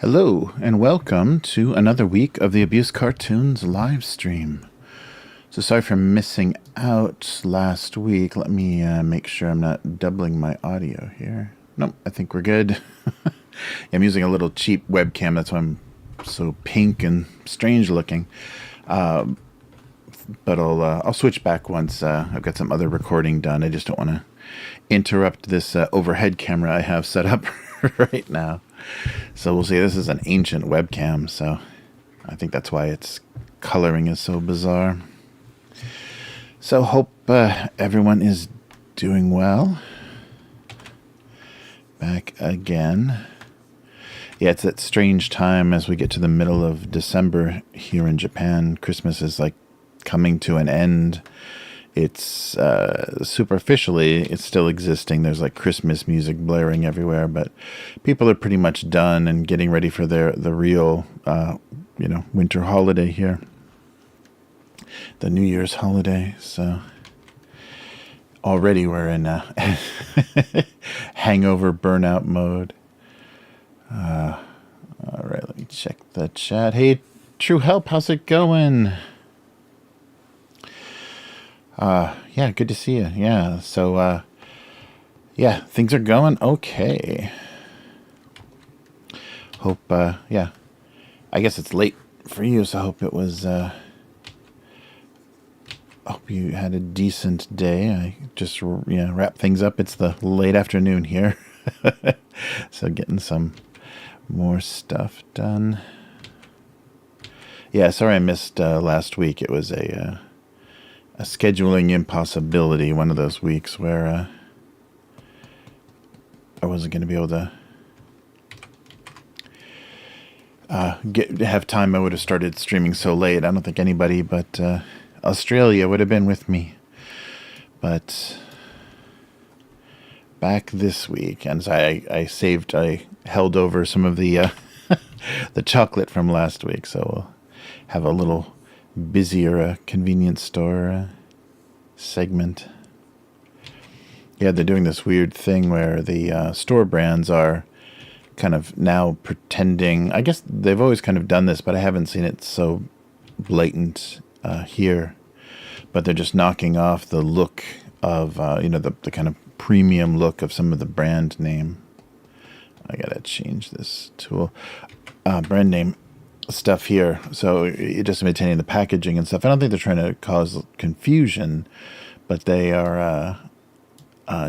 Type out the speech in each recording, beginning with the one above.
Hello, and welcome to another week of the Abusecartoons Livestream. So sorry for missing out last week. Let me make sure I'm not doubling my audio here. Nope, I think we're good. I'm using a little cheap webcam, that's why I'm so pink and strange looking. But I'll switch back once I've got some other recording done. I just don't want to interrupt this overhead camera I have set up right now. So we'll see. This is an ancient webcam, so I think that's why its coloring is so bizarre. So hope everyone is doing well. Back again. Yeah, it's that strange time as we get to the middle of December here in Japan. Christmas is like coming to an end. It's superficially, it's still existing. There's like Christmas music blaring everywhere, but people are pretty much done and getting ready for the real, winter holiday here. The New Year's holiday. So already we're in hangover burnout mode. All right, let me check the chat. Hey, True Help, how's it going? Yeah, good to see you. Yeah, so, yeah, things are going okay. Hope, yeah, I guess it's late for you, so I hope it was, hope you had a decent day. I just, wrap things up. It's the late afternoon here, so getting some more stuff done. Yeah, sorry I missed, last week. It was a scheduling impossibility, one of those weeks where I wasn't going to be able to have time. I would have started streaming so late. I don't think anybody but Australia would have been with me. But back this week, and I held over some of the the chocolate from last week, so we'll have a little busier convenience store segment. Yeah, they're doing this weird thing where the store brands are kind of now pretending. I guess they've always kind of done this, but I haven't seen it so blatant here. But they're just knocking off the look of, the kind of premium look of some of the brand name I gotta change this tool. Brand name stuff here. So you're just maintaining the packaging and stuff. I don't think they're trying to cause confusion, but they are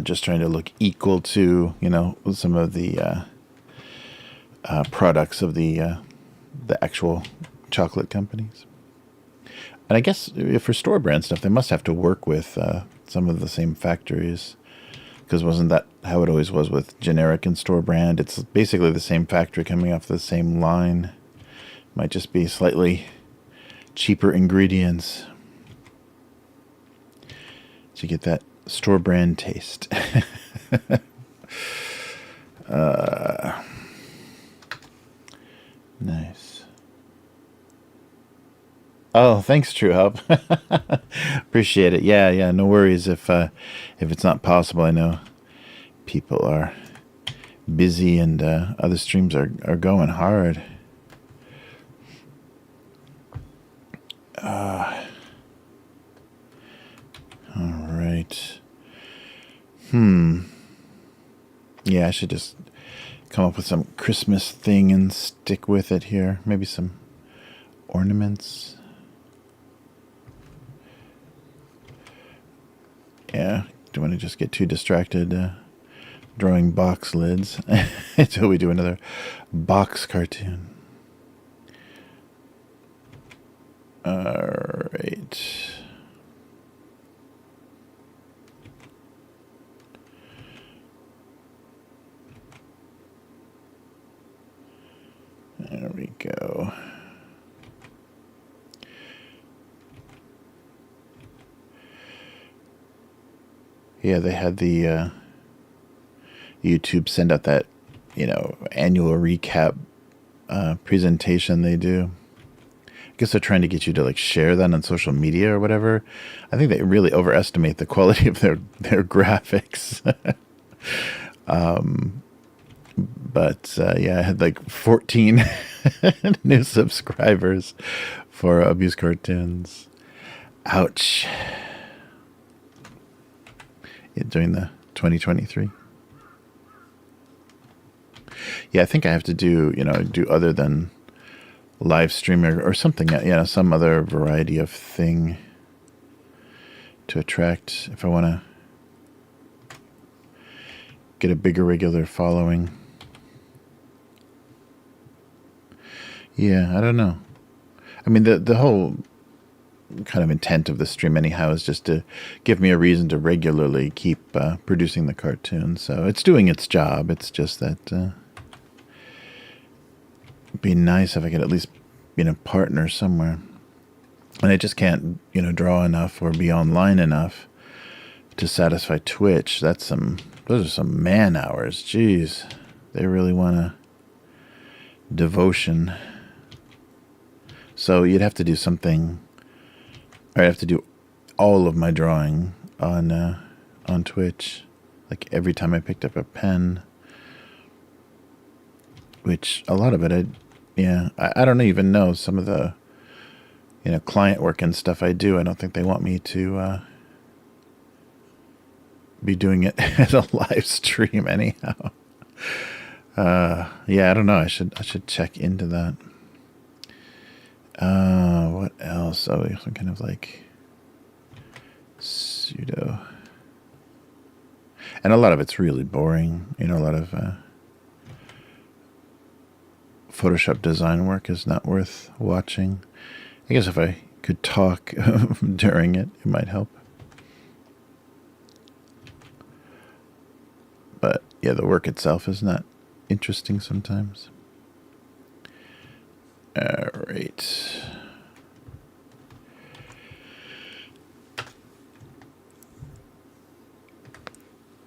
just trying to look equal to, you know, some of the products of the actual chocolate companies. And I guess for store brand stuff, they must have to work with some of the same factories, because wasn't that how it always was with generic and store brand? It's basically the same factory coming off the same line. Might just be slightly cheaper ingredients to get that store brand taste. Nice. Oh, thanks, True Help. Appreciate it. Yeah, no worries if it's not possible. I know people are busy and other streams are going hard. All right. Yeah, I should just come up with some Christmas thing and stick with it here. Maybe some ornaments. Yeah, don't want to just get too distracted drawing box lids until we do another box cartoon. All right. There we go. Yeah, they had the YouTube send out that, annual recap presentation they do. I guess they're trying to get you to share that on social media or whatever. I think they really overestimate the quality of their graphics. But yeah, I had 14 new subscribers for Abuse Cartoons. Ouch. During the 2023. Yeah, I think I have to do other than live stream or something, some other variety of thing to attract if I want to get a bigger regular following. Yeah, I don't know. I mean, the whole kind of intent of the stream anyhow is just to give me a reason to regularly keep producing the cartoon. So it's doing its job. It's just that it'd be nice if I could at least partner somewhere. And I just can't draw enough or be online enough to satisfy Twitch. Those are some man hours. Jeez, they really want a devotion. So you'd have to do something. I have to do all of my drawing on Twitch, every time I picked up a pen, which a lot of it, I don't even know some of the, client work and stuff I do. I don't think they want me to be doing it as a live stream anyhow. Yeah, I don't know. I should check into that. What else? Oh, some kind of pseudo. And a lot of it's really boring. A lot of Photoshop design work is not worth watching. I guess if I could talk during it, it might help. But yeah, the work itself is not interesting sometimes. All right.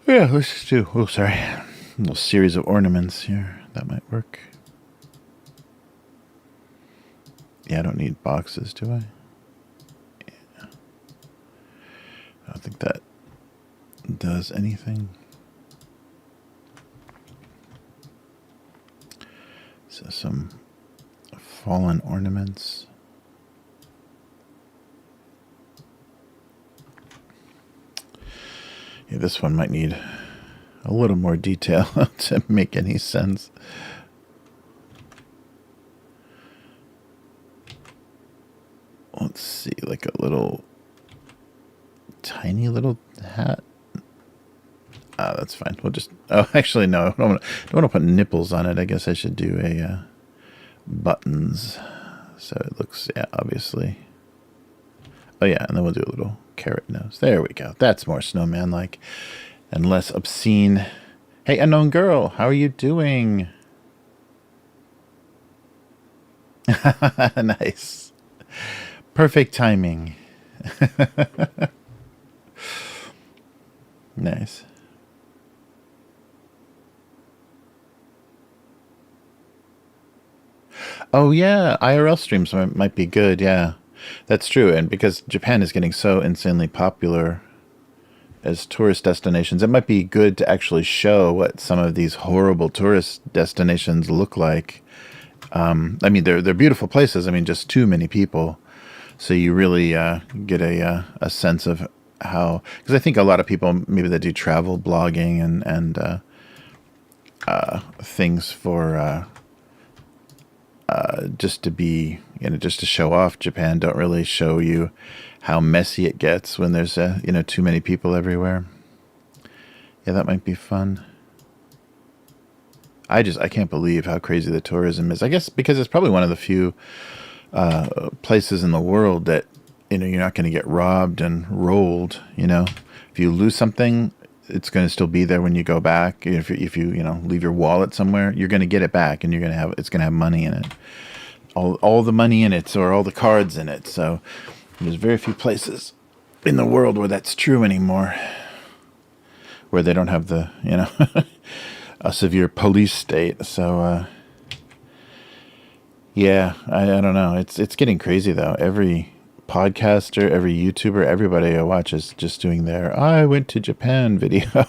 Yeah, let's just do, a little series of ornaments here. That might work. Yeah, I don't need boxes, do I? Yeah. I don't think that does anything. So some fallen ornaments. Yeah, this one might need a little more detail to make any sense. Let's see, like a little tiny little hat. That's fine. We'll just. Oh, actually, no. I don't want to put nipples on it. I guess I should do a buttons, so it looks, yeah, obviously. Oh yeah, and then we'll do a little carrot nose. There we go. That's more snowman-like and less obscene. Hey, unknown girl, how are you doing? Nice. Perfect timing. Nice. Oh yeah, IRL streams might be good, yeah. That's true, and because Japan is getting so insanely popular as tourist destinations, it might be good to actually show what some of these horrible tourist destinations look like. I mean, they're beautiful places. I mean, just too many people. So you really get a sense of how... Because I think a lot of people, maybe that do travel blogging and things for... just to be, just to show off Japan, don't really show you how messy it gets when there's, too many people everywhere. Yeah, that might be fun. I can't believe how crazy the tourism is. I guess because it's probably one of the few places in the world that, you're not going to get robbed and rolled, If you lose something, it's going to still be there when you go back. If you leave your wallet somewhere, you're going to get it back, and it's going to have money in it, all the money in it, or all the cards in it. So there's very few places in the world where that's true anymore, where they don't have the a severe police state. So yeah, I don't know. It's getting crazy though. Every podcaster, every YouTuber, everybody I watch is just doing their "I went to Japan" video.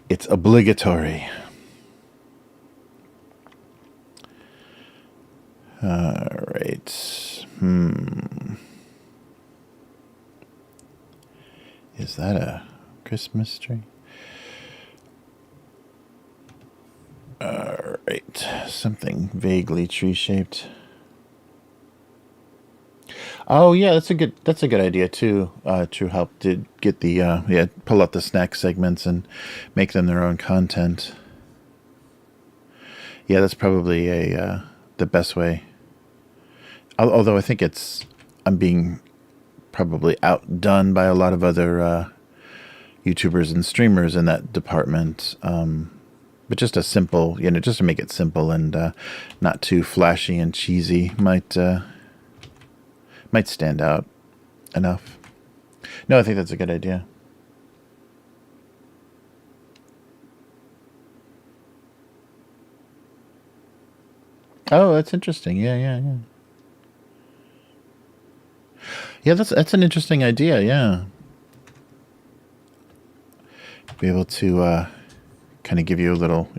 It's obligatory. All right. Is that a Christmas tree? All right. Something vaguely tree-shaped. Oh yeah, that's a good idea too. To help to get the pull out the snack segments and make them their own content. Yeah, that's probably the best way. Although I think I'm being probably outdone by a lot of other YouTubers and streamers in that department. But just a simple, just to make it simple and not too flashy and cheesy might stand out enough. No, I think that's a good idea. Oh, that's interesting. Yeah. Yeah, that's an interesting idea, yeah. Be able to kind of give you a little,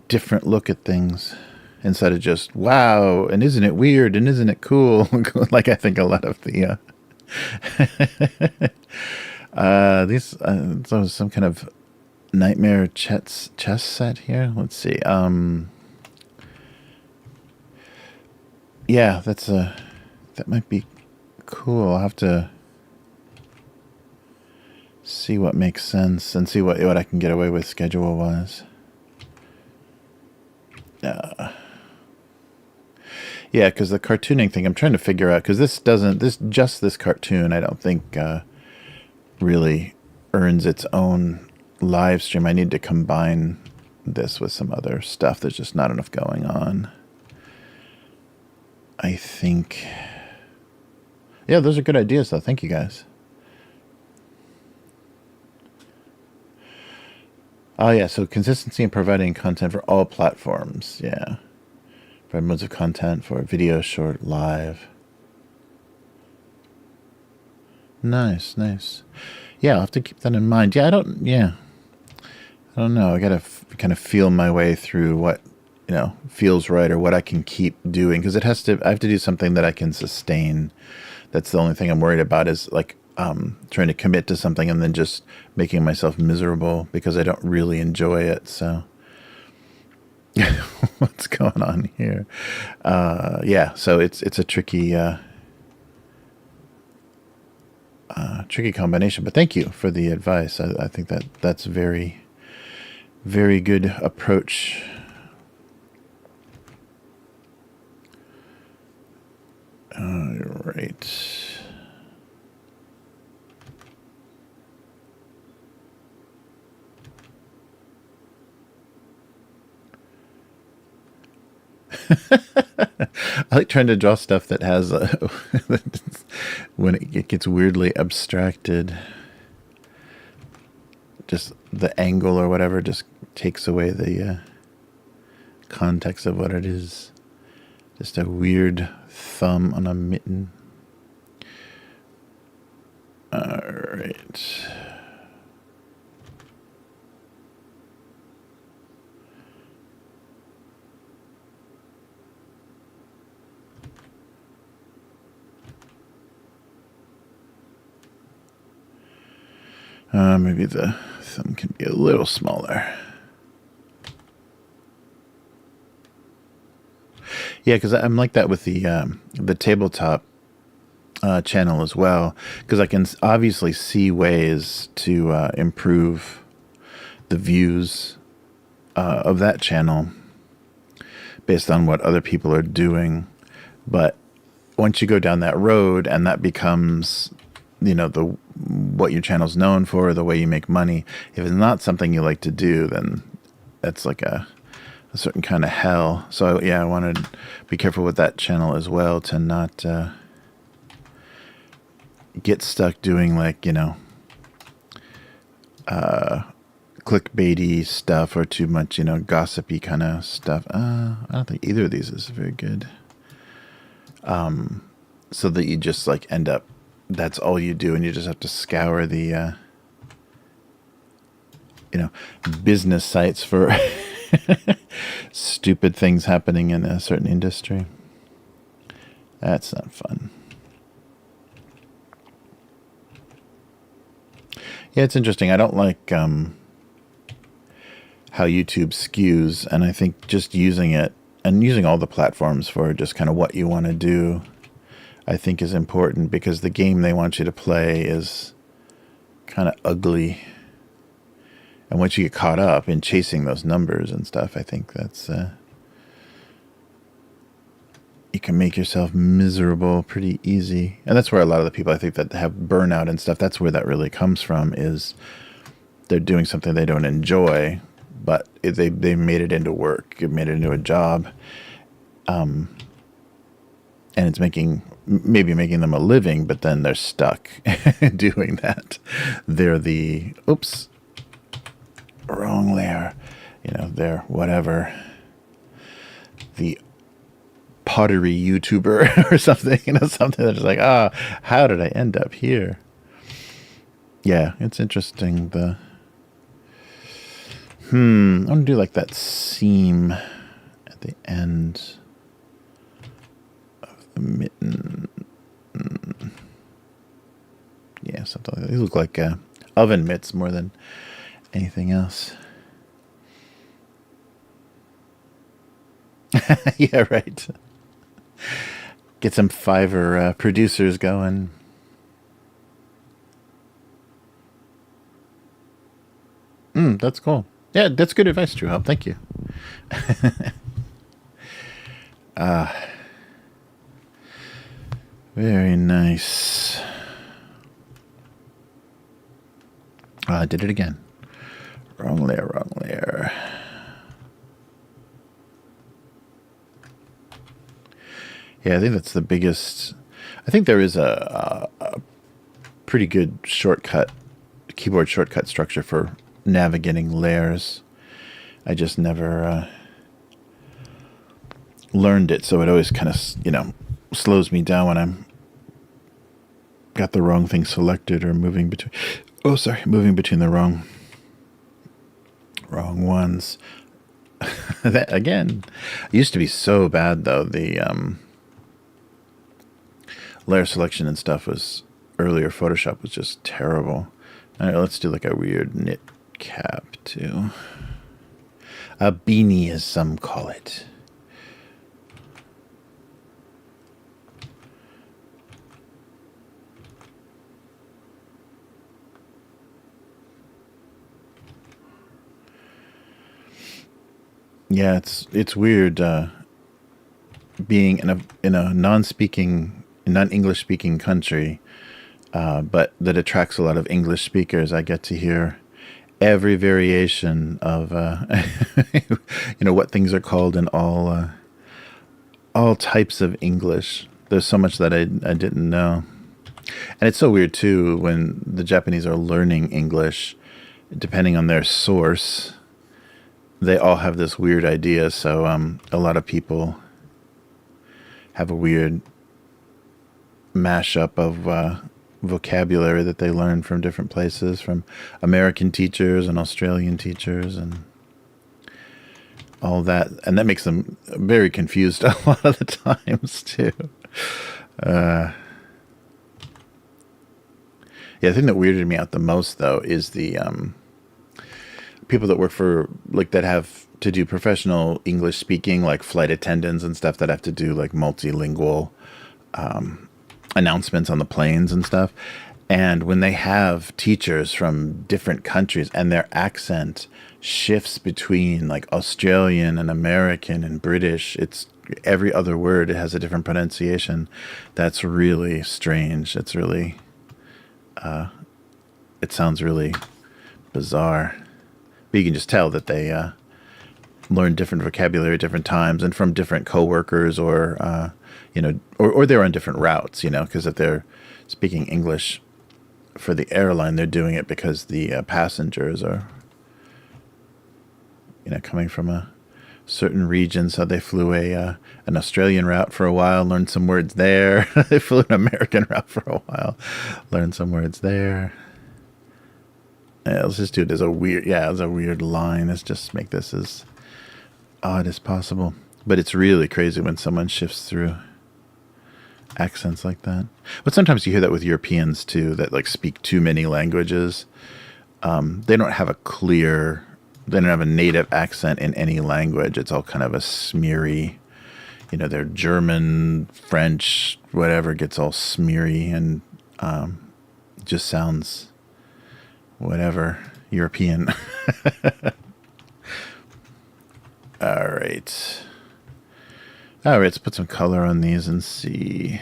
different look at things. Instead of just, wow, and isn't it weird, and isn't it cool? Like I think a lot of the... so some kind of nightmare chess set here. Let's see. Yeah, that might be cool. I'll have to see what makes sense and see what I can get away with schedule-wise. Yeah, because the cartooning thing, I'm trying to figure out, because this cartoon, I don't think really earns its own live stream. I need to combine this with some other stuff. There's just not enough going on. I think... Yeah, those are good ideas, though. Thank you, guys. Oh, yeah, so consistency in providing content for all platforms. Yeah. Provide modes of content for video, short, live. Nice. Yeah, I'll have to keep that in mind. Yeah, I don't know. I got to kind of feel my way through what, feels right or what I can keep doing. Because I have to do something that I can sustain. That's the only thing I'm worried about is, like, trying to commit to something and then just making myself miserable because I don't really enjoy it. So what's going on here? Yeah, so it's a tricky tricky combination. But thank you for the advice. I think that's very, very good approach. All right. I like trying to draw stuff that has when it gets weirdly abstracted, just the angle or whatever just takes away the context of what it is. Just a weird thumb on a mitten. All right. Maybe the thumb can be a little smaller. Yeah, because I'm like that with the tabletop channel as well, because I can obviously see ways to improve the views of that channel based on what other people are doing. But once you go down that road and that becomes, the what your channel's known for, the way you make money, if it's not something you like to do, then that's like a certain kind of hell. So yeah, I want to be careful with that channel as well to not get stuck doing like, clickbaity stuff or too much, gossipy kind of stuff. I don't think either of these is very good. So that you just like end up, that's all you do, and you just have to scour the, business sites for stupid things happening in a certain industry. That's not fun. Yeah, it's interesting. I don't like how YouTube skews, and I think just using it and using all the platforms for just kind of what you want to do, I think is important, because the game they want you to play is kind of ugly. And once you get caught up in chasing those numbers and stuff, I think that's you can make yourself miserable pretty easy. And that's where a lot of the people I think that have burnout and stuff, that's where that really comes from, is they're doing something they don't enjoy, but they made it into work. It made it into a job. And it's maybe making them a living, but then they're stuck doing that. They're the, oops, wrong layer, they're whatever, the pottery YouTuber or something, something that's like, how did I end up here? Yeah, it's interesting. I want to do like that seam at the end of the mitten. Yeah, something like that. These look like oven mitts more than anything else. Yeah, right. Get some Fiverr producers going. That's cool. Yeah, that's good advice, True Help. Thank you. Very nice. I did it again. Wrong layer, wrong layer. Yeah, I think that's the biggest. I think there is a pretty good keyboard shortcut structure for navigating layers. I just never learned it, so it always kind of, slows me down when I'm got the wrong thing selected or moving between. Moving between the wrong ones. That again, it used to be so bad though. The layer selection and stuff was earlier Photoshop was just terrible. All right, let's do like a weird knit cap too. A beanie, as some call it. Yeah, it's weird being in a non-English speaking country, but that attracts a lot of English speakers. I get to hear every variation of what things are called in all types of English. There's so much that I didn't know, and it's so weird too when the Japanese are learning English, depending on their source. They all have this weird idea, so a lot of people have a weird mashup of vocabulary that they learn from different places, from American teachers and Australian teachers and all that. And that makes them very confused a lot of the times, too. Yeah, the thing that weirded me out the most, though, is the people that work for, like, that have to do professional English speaking, like flight attendants and stuff that have to do like multilingual announcements on the planes and stuff. And when they have teachers from different countries and their accent shifts between like Australian and American and British, it's every other word, it has a different pronunciation. That's really strange. It's really, it sounds really bizarre. But you can just tell that they learn different vocabulary at different times and from different coworkers, or or they're on different routes, because if they're speaking English for the airline, they're doing it because the passengers are, coming from a certain region. So they flew an Australian route for a while, learned some words there. They flew an American route for a while, learned some words there. Yeah, let's just do it as a weird line. Let's just make this as odd as possible. But it's really crazy when someone shifts through accents like that. But sometimes you hear that with Europeans too, that like speak too many languages. They don't have a native accent in any language. It's all kind of a smeary, their German, French, whatever gets all smeary and just sounds whatever, European. All right, let's put some color on these and see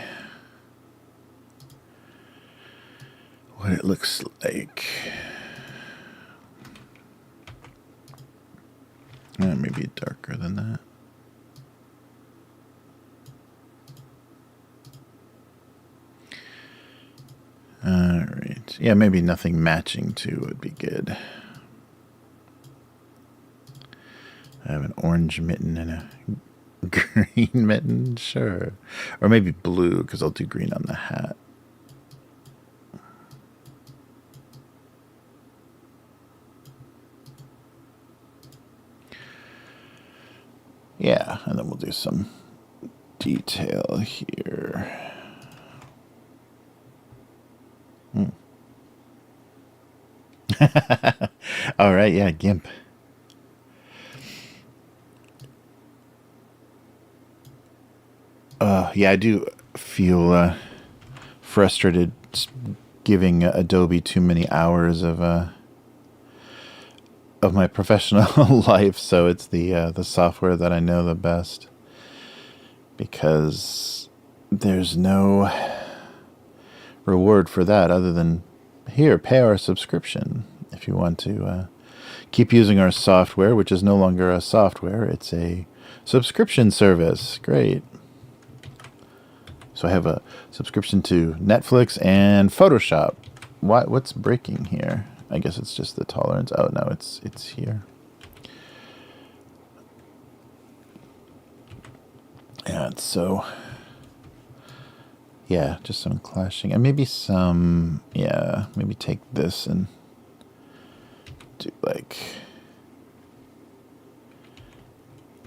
what it looks like. Maybe darker than that. All right. Yeah, maybe nothing matching too would be good. I have an orange mitten and a green mitten, sure. Or maybe blue, because I'll do green on the hat. Yeah, and then we'll do some detail here. All right, yeah, GIMP. Yeah, I do feel frustrated giving Adobe too many hours of my professional life, so it's the software that I know the best, because there's no reward for that other than, here, pay our subscription if you want to keep using our software, which is no longer a software, it's a subscription service. Great. So I have a subscription to Netflix and Photoshop. What's breaking here? I guess it's just the tolerance. Oh no, it's here. Yeah, so yeah, just some clashing, and maybe some, yeah, maybe take this and do like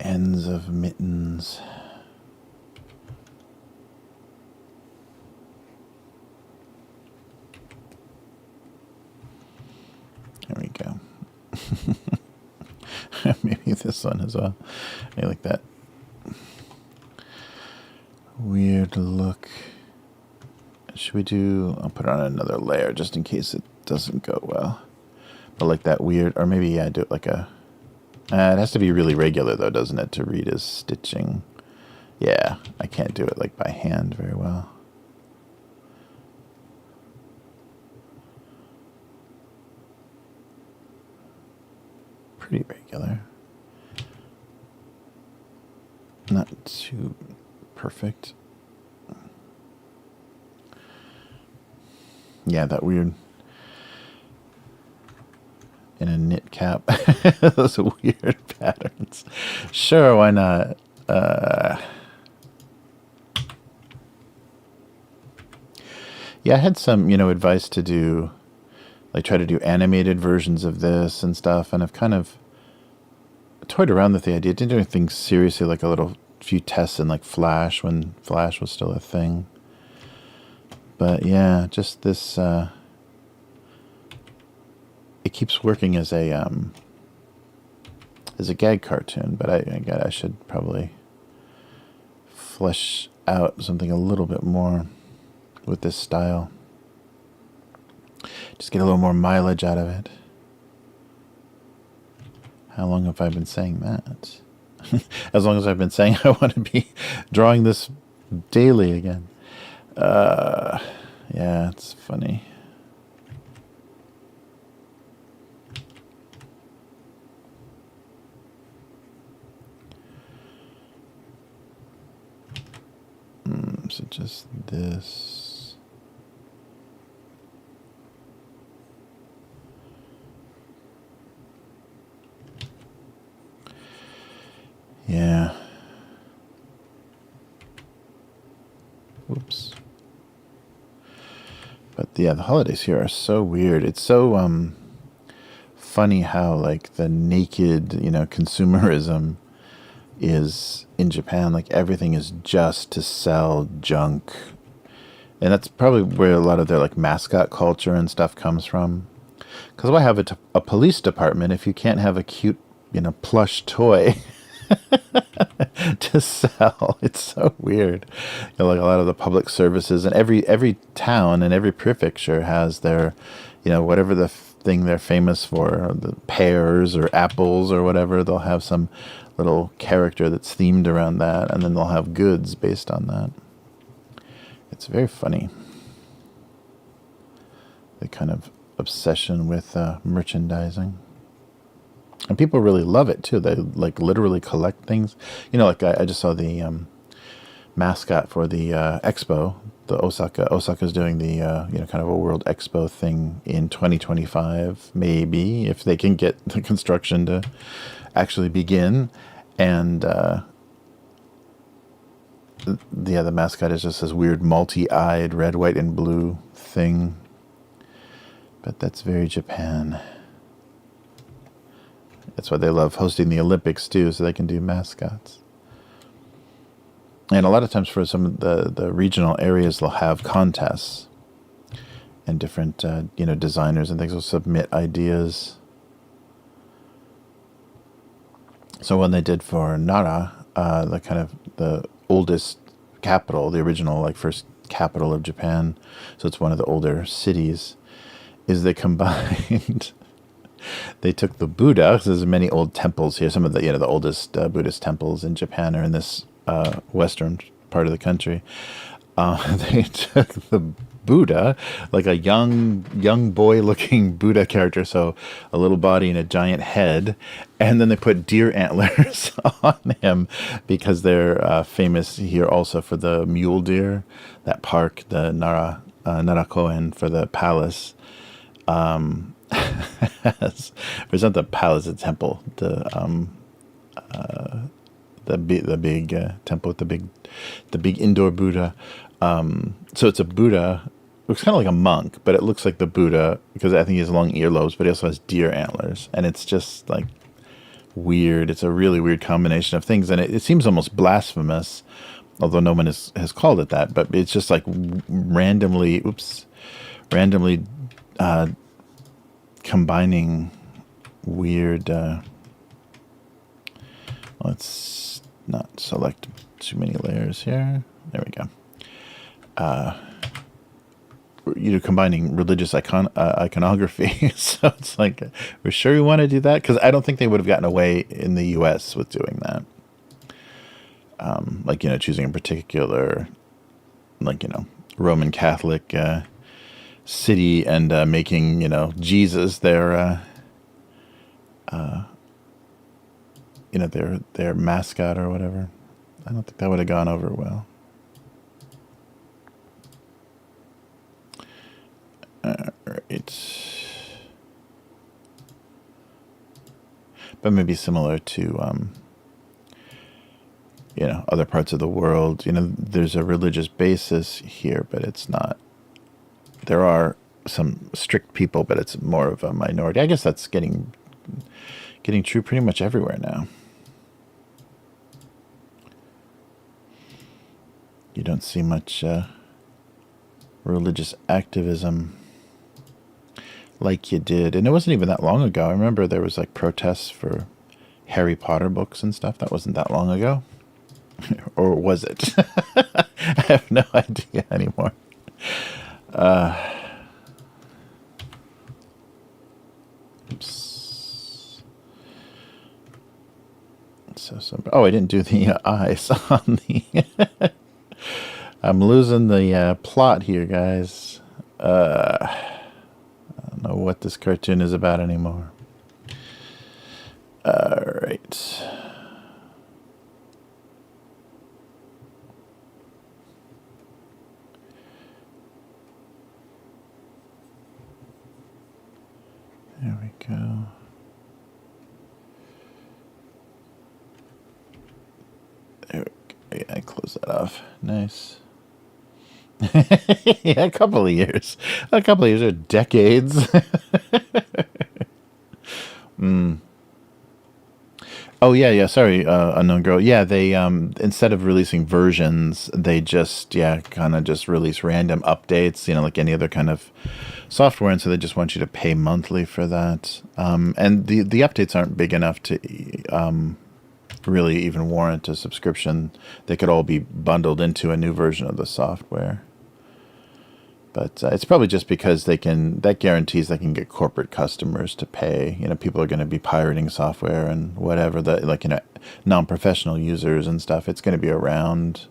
ends of mittens. this one as well. I like that weird look. Should we do... I'll put on another layer just in case it doesn't go well. But like that weird... Or maybe, yeah, do it like a... it has to be really regular, though, doesn't it, to read as stitching. Yeah, I can't do it like by hand very well. Pretty regular. Not too perfect. Yeah, that weird... in a knit cap. Those weird patterns. Sure, why not? Yeah, I had some, advice to do, like try to do animated versions of this and stuff, and I've kind of toyed around with the idea. Didn't do anything seriously, like a little few tests in like Flash when Flash was still a thing. But yeah, just this, it keeps working as a gag cartoon, but I should probably flesh out something a little bit more with this style. Just get a little more mileage out of it. How long have I been saying that? As long as I've been saying I want to be drawing this daily again. Yeah, it's funny. So just this. Yeah. Whoops. But yeah, the holidays here are so weird. It's so funny how like the naked, consumerism is in Japan. Like everything is just to sell junk, and that's probably where a lot of their like mascot culture and stuff comes from. Because why have a police department if you can't have a cute, plush toy to sell? It's so weird. Like a lot of the public services, and every town and every prefecture has their, whatever the thing they're famous for, the pears or apples or whatever. They'll have some little character that's themed around that, and then they'll have goods based on that. It's very funny. The kind of obsession with merchandising. And people really love it too. They like literally collect things. Like I just saw the mascot for the expo. The Osaka's doing the kind of a World Expo thing in 2025, maybe, if they can get the construction to actually begin. And the mascot is just this weird multi-eyed red, white, and blue thing. But that's very Japan. That's why they love hosting the Olympics too, so they can do mascots. And a lot of times for some of the regional areas, they'll have contests, and different designers and things will submit ideas. So when they did for Nara, the oldest capital, the original first capital of Japan, so it's one of the older cities, is they combined. They took the Buddha, because there's many old temples here. Some of the oldest Buddhist temples in Japan are in this western part of the country. They took the Buddha, like a young boy-looking Buddha character, so a little body and a giant head, and then they put deer antlers on him because they're famous here also for the mule deer, that park, the Nara Koen for the palace. It's not the palace, the temple, the big temple with the big indoor Buddha. So it's a Buddha. Looks kind of like a monk, but it looks like the Buddha because I think he has long earlobes, but he also has deer antlers, and it's just like weird. It's a really weird combination of things, and it seems almost blasphemous, although no one has called it that. But it's just like randomly combining weird Let's not select too many layers here. There we go. Combining religious iconography. So it's like, we're sure we want to do that? Because I don't think they would have gotten away in the U.S. with doing that. Like, choosing a particular, like, Roman Catholic city and making, Jesus their, their mascot or whatever. I don't think that would have gone over well. Alright. But maybe similar to, other parts of the world. There's a religious basis here, but it's not. There are some strict people, but it's more of a minority. I guess that's getting true pretty much everywhere now. You don't see much religious activism like you did. And it wasn't even that long ago. I remember there was like protests for Harry Potter books and stuff. That wasn't that long ago. Or was it? I have no idea anymore. Oops. Oh, I didn't do the eyes on the... I'm losing the plot here, guys. I don't know what this cartoon is about anymore. Alright. There we go. There we go. Yeah, I close that off. Nice. Yeah, a couple of years. A couple of years or decades. Oh, yeah, sorry, Unknown Girl. Yeah, they, instead of releasing versions, they just, kind of just release random updates, like any other kind of software, and so they just want you to pay monthly for that. And the updates aren't big enough to really even warrant a subscription. They could all be bundled into a new version of the software. But it's probably just because that guarantees they can get corporate customers to pay. People are going to be pirating software and whatever, non-professional users and stuff. It's going to be around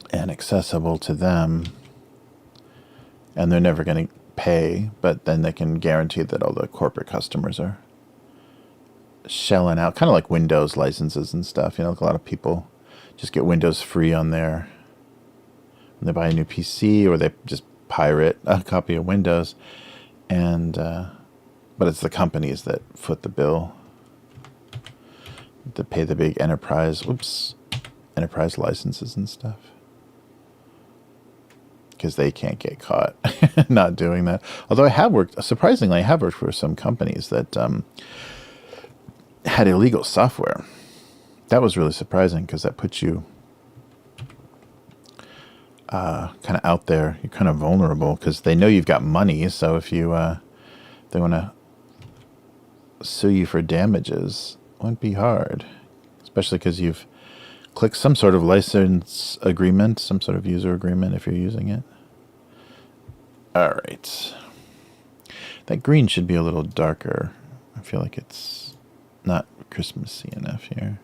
and accessible to them. And they're never going to pay, but then they can guarantee that all the corporate customers are shelling out, kind of like Windows licenses and stuff. Like a lot of people just get Windows free on their... when they buy a new PC, or they just pirate a copy of Windows, and but it's the companies that foot the bill, that pay the big enterprise licenses and stuff, because they can't get caught not doing that. Although I have worked for some companies that had illegal software. That was really surprising, because that puts you kind of out there. You're kind of vulnerable, because they know you've got money. So if you they want to sue you for damages, it won't be hard, especially because you've clicked some sort of license agreement, some sort of user agreement if you're using it. All right, that green should be a little darker. I feel like it's not Christmassy enough here.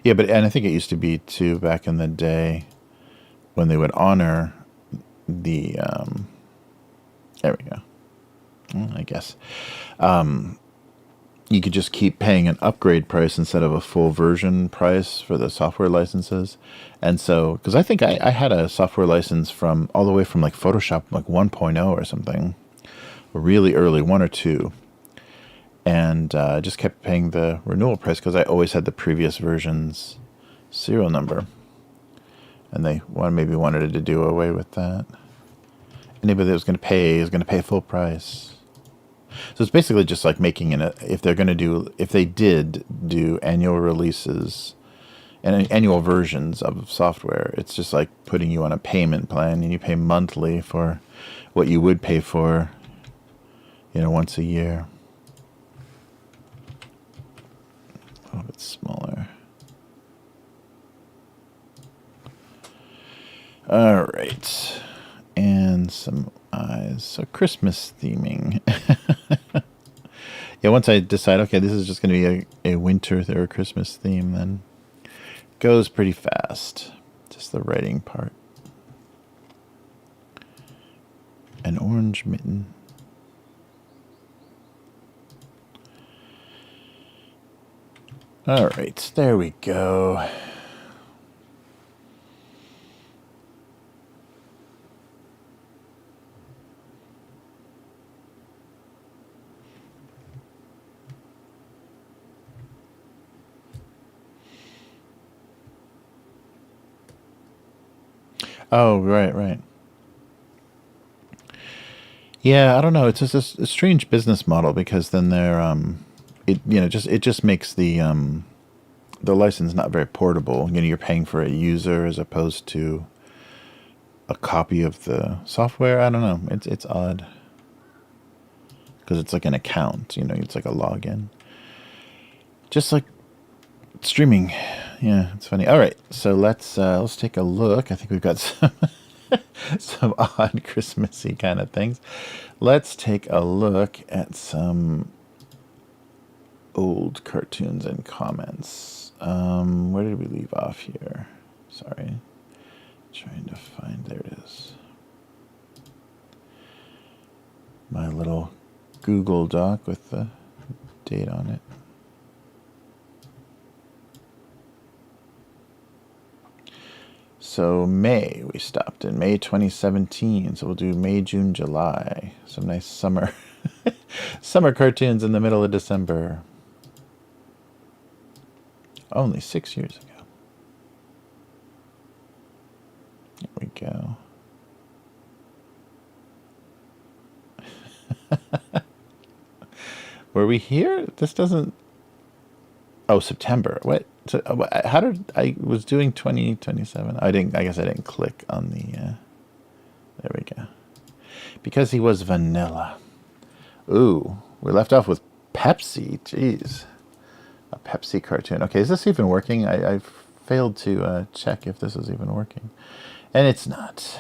Yeah, and I think it used to be too back in the day when they would honor the there we go. I guess you could just keep paying an upgrade price instead of a full version price for the software licenses. And so, because I think I had a software license all the way from like Photoshop like 1.0 or something, really early, 1 or 2. And I just kept paying the renewal price because I always had the previous version's serial number. And they maybe wanted to do away with that. Anybody that was going to pay is going to pay full price. So it's basically just like making if they did do annual releases and annual versions of software, it's just like putting you on a payment plan, and you pay monthly for what you would pay for You know, once a year. A little bit smaller. All right. And some eyes. So Christmas theming. Yeah, once I decide, okay, this is just going to be a winter or Christmas theme, then it goes pretty fast. Just the writing part. An orange mitten. All right, there we go. Oh, right. Yeah, I don't know. It's just a strange business model because then they're it just makes the license not very portable. You know, you're paying for a user as opposed to a copy of the software. I don't know. It's odd because it's like an account. You know, it's like a login. Just like streaming. Yeah, it's funny. All right, so let's take a look. I think we've got some some odd Christmassy kind of things. Let's take a look at some old cartoons and comments. Where did we leave off here? Sorry, trying to find. There it is. My little Google Doc with the date on it. So May, we stopped in May 2017. So we'll do May, June, July. Some nice summer summer cartoons in the middle of December. Only 6 years ago. There we go. Were we here? This doesn't... Oh, September. What? So, how did... I was doing 2027. I guess I didn't click on the... there we go. Because he was vanilla. Ooh. We left off with Pepsi. Jeez. A Pepsi cartoon. Okay, is this even working? I failed to check if this is even working. And it's not.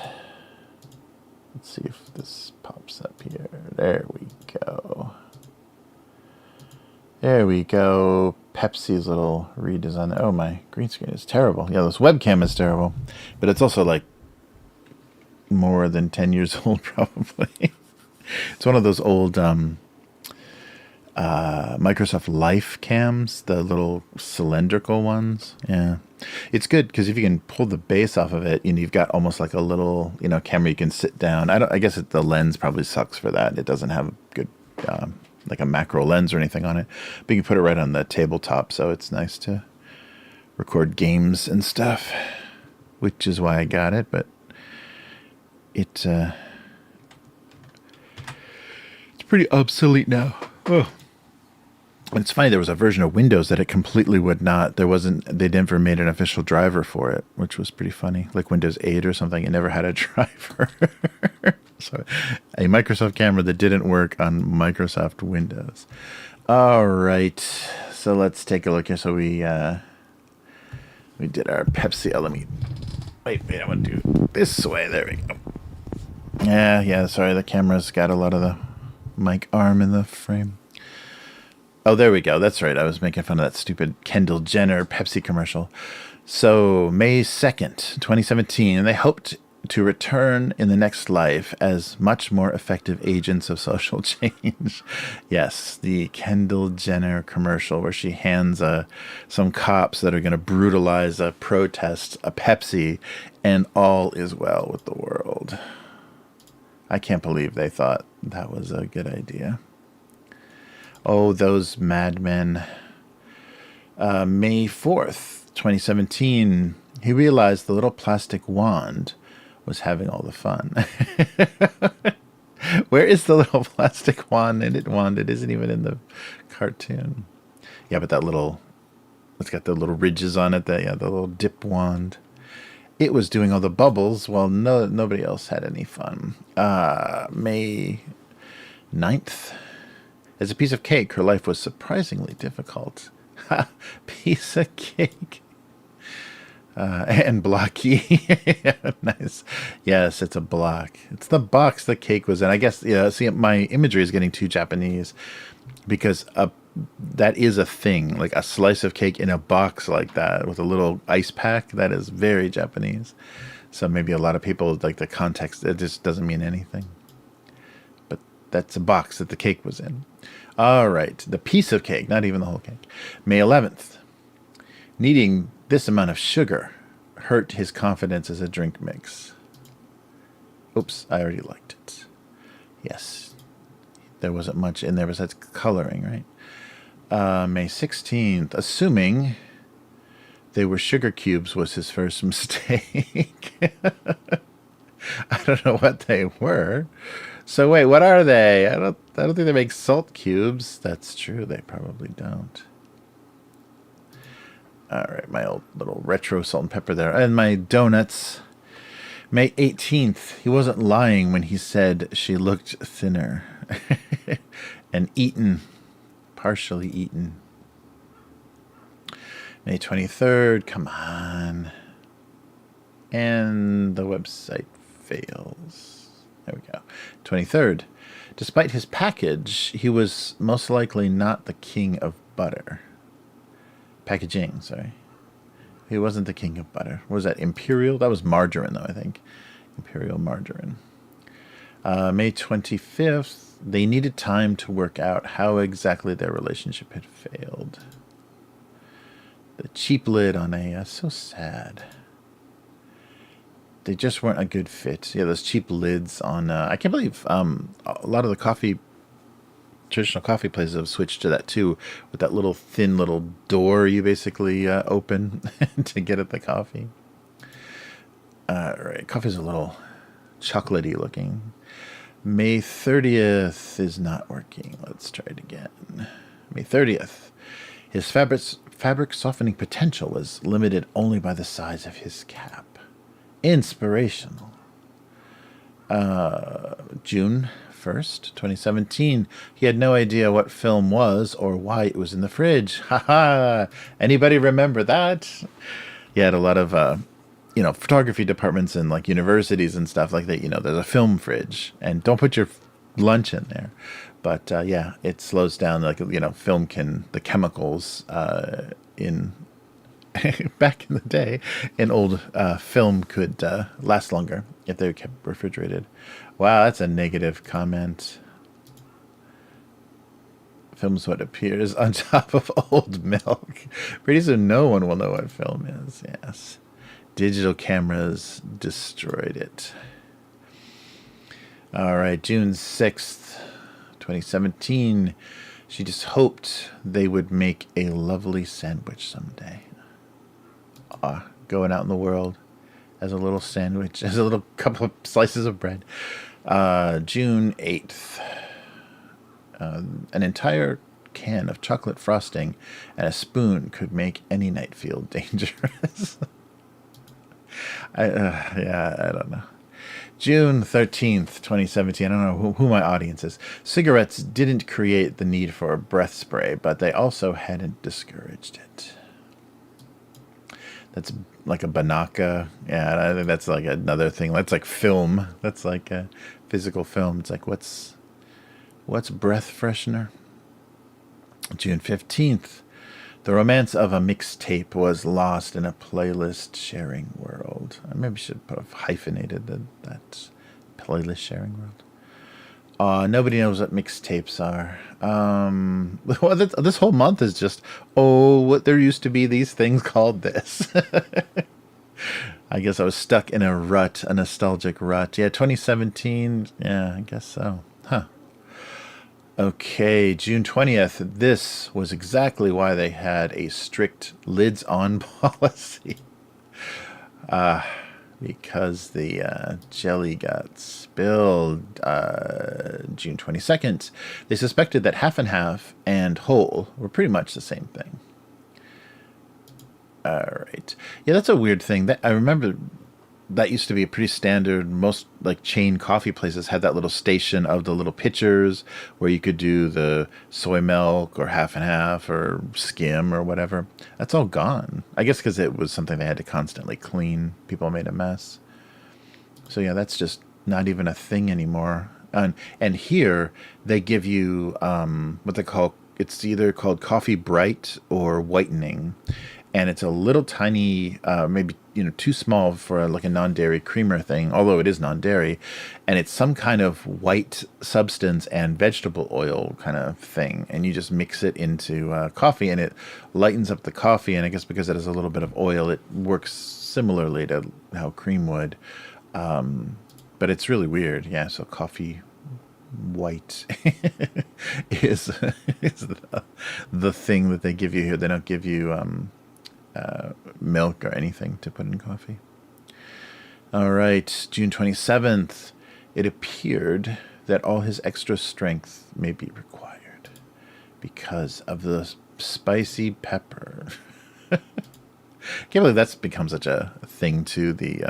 Let's see if this pops up here. There we go. There we go. Pepsi's little redesign. Oh, my green screen is terrible. Yeah, this webcam is terrible. But it's also like more than 10 years old, probably. It's one of those old Microsoft Life cams, the little cylindrical ones. Yeah. It's good because if you can pull the base off of it, you've got almost like a little, camera you can sit down. I guess the lens probably sucks for that. It doesn't have a good, like a macro lens or anything on it. But you can put it right on the tabletop, so it's nice to record games and stuff, which is why I got it. But it's pretty obsolete now. Oh. It's funny, there was a version of Windows that it completely would not, they never made an official driver for it, which was pretty funny. Like Windows 8 or something, it never had a driver. So a Microsoft camera that didn't work on Microsoft Windows. All right, so let's take a look here. So we did our Pepsi. Let me, wait, I want to do this way. There we go. Yeah, sorry, the camera's got a lot of the mic arm in the frame. Oh, there we go. That's right. I was making fun of that stupid Kendall Jenner Pepsi commercial. So, May 2nd, 2017, and they hoped to return in the next life as much more effective agents of social change. Yes, the Kendall Jenner commercial where she hands some cops that are going to brutalize a protest a Pepsi, and all is well with the world. I can't believe they thought that was a good idea. Oh, those madmen. May 4th, 2017, he realized the little plastic wand was having all the fun. Where is the little plastic wand? It isn't even in the cartoon. Yeah, but it's got the little ridges on it. The little dip wand. It was doing all the bubbles while nobody else had any fun. May 9th. As a piece of cake, her life was surprisingly difficult. Ha! Piece of cake. And blocky. Nice. Yes, it's a block. It's the box the cake was in. I guess, yeah, see, my imagery is getting too Japanese because that is a thing. Like a slice of cake in a box like that with a little ice pack, that is very Japanese. So maybe a lot of people, like the context, it just doesn't mean anything. But that's a box that the cake was in. All right. The piece of cake, not even the whole cake. May 11th. Needing this amount of sugar hurt his confidence as a drink mix. Oops, I already liked it. Yes. There wasn't much in there besides coloring, right? May 16th. Assuming they were sugar cubes was his first mistake. I don't know what they were. So wait, what are they? I don't think they make salt cubes. That's true, they probably don't. All right, my old little retro salt and pepper there. And my donuts. May 18th. He wasn't lying when he said she looked thinner. And eaten. Partially eaten. May 23rd. Come on. And the website fails. There we go. 23rd. Despite his package, he was most likely not the king of butter. Packaging, sorry. He wasn't the king of butter. What was that? Imperial? That was margarine, though, I think. Imperial margarine. May 25th. They needed time to work out how exactly their relationship had failed. The cheap lid on a... so sad. They just weren't a good fit. Yeah, those cheap lids on... I can't believe a lot of the traditional coffee places have switched to that too, with that little thin little door you basically open to get at the coffee. All right, coffee's a little chocolatey looking. May 30th is not working. Let's try it again. May 30th. His fabric softening potential was limited only by the size of his cap. Inspirational. June 1st, 2017. He had no idea what film was or why it was in the fridge. Haha. Anybody remember that? He had a lot of, photography departments in like universities and stuff like that. There's a film fridge, and don't put your lunch in there. But yeah, it slows down. Like, film the chemicals in back in the day, an old film could last longer if they were kept refrigerated. Wow, that's a negative comment. Film's what appears on top of old milk. Pretty soon no one will know what film is. Yes. Digital cameras destroyed it. All right, June 6th, 2017. She just hoped they would make a lovely sandwich someday. Going out in the world as a little sandwich, as a little couple of slices of bread. June 8th. An entire can of chocolate frosting and a spoon could make any night feel dangerous. I don't know. June 13th, 2017. I don't know who my audience is. Cigarettes didn't create the need for a breath spray, but they also hadn't discouraged it. That's like a Banaka. Yeah, I think that's like another thing. That's like film. That's like a physical film. It's like, what's breath freshener? June 15th. The romance of a mixtape was lost in a playlist sharing world. I maybe should have hyphenated that playlist sharing world. Nobody knows what mixtapes are. Well, this whole month is just, what there used to be these things called this. I guess I was stuck in a rut, a nostalgic rut. Yeah, 2017. Yeah, I guess so. Huh. Okay, June 20th. This was exactly why they had a strict lids on policy. Because the jelly got spilled. June 22nd. They suspected that half and half and whole were pretty much the same thing. All right. Yeah, that's a weird thing. That I remember that used to be a pretty standard. Most like chain coffee places had that little station of the little pitchers where you could do the soy milk or half and half or skim or whatever. That's all gone. I guess because it was something they had to constantly clean. People made a mess. So yeah, that's just not even a thing anymore. And here they give you what they call, it's either called coffee bright or whitening, and it's a little tiny, maybe too small for like a non-dairy creamer thing, although it is non-dairy, and it's some kind of white substance and vegetable oil kind of thing, and you just mix it into coffee, and it lightens up the coffee, and I guess because it has a little bit of oil, it works similarly to how cream would, but it's really weird. Yeah, so coffee white is the thing that they give you here. They don't give you milk or anything to put in coffee. All right, June 27th. It appeared that all his extra strength may be required because of the spicy pepper. Can't believe that's become such a thing to the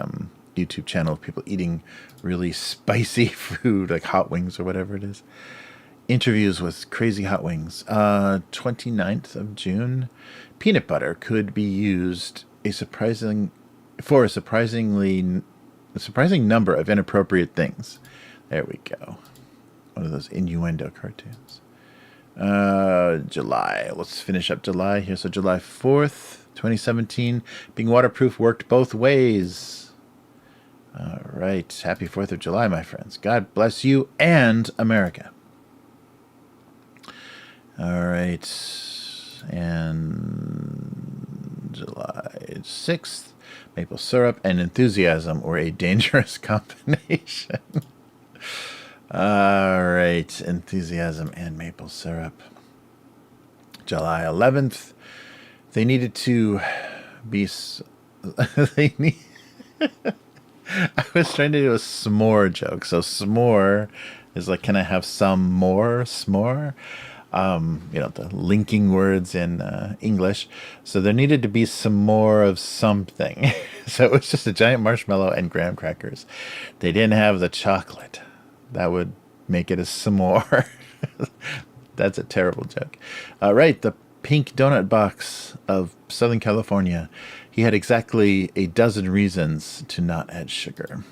YouTube channel of people eating really spicy food, like hot wings or whatever it is. Interviews with Crazy Hot Wings. 29th of June. Peanut butter could be used for a surprising number of inappropriate things. There we go. One of those innuendo cartoons. July. Let's finish up July here. So July 4th, 2017. Being waterproof worked both ways. All right. Happy 4th of July, my friends. God bless you and America. All right. And July 6th, maple syrup and enthusiasm were a dangerous combination. All right. Enthusiasm and maple syrup. July 11th, they needed to be... I was trying to do a s'more joke. So s'more is like, can I have some more s'more? The linking words in English. So there needed to be some more of something. So it was just a giant marshmallow and graham crackers. They didn't have the chocolate. That would make it a s'more. That's a terrible joke. Right, the pink donut box of Southern California. He had exactly a dozen reasons to not add sugar.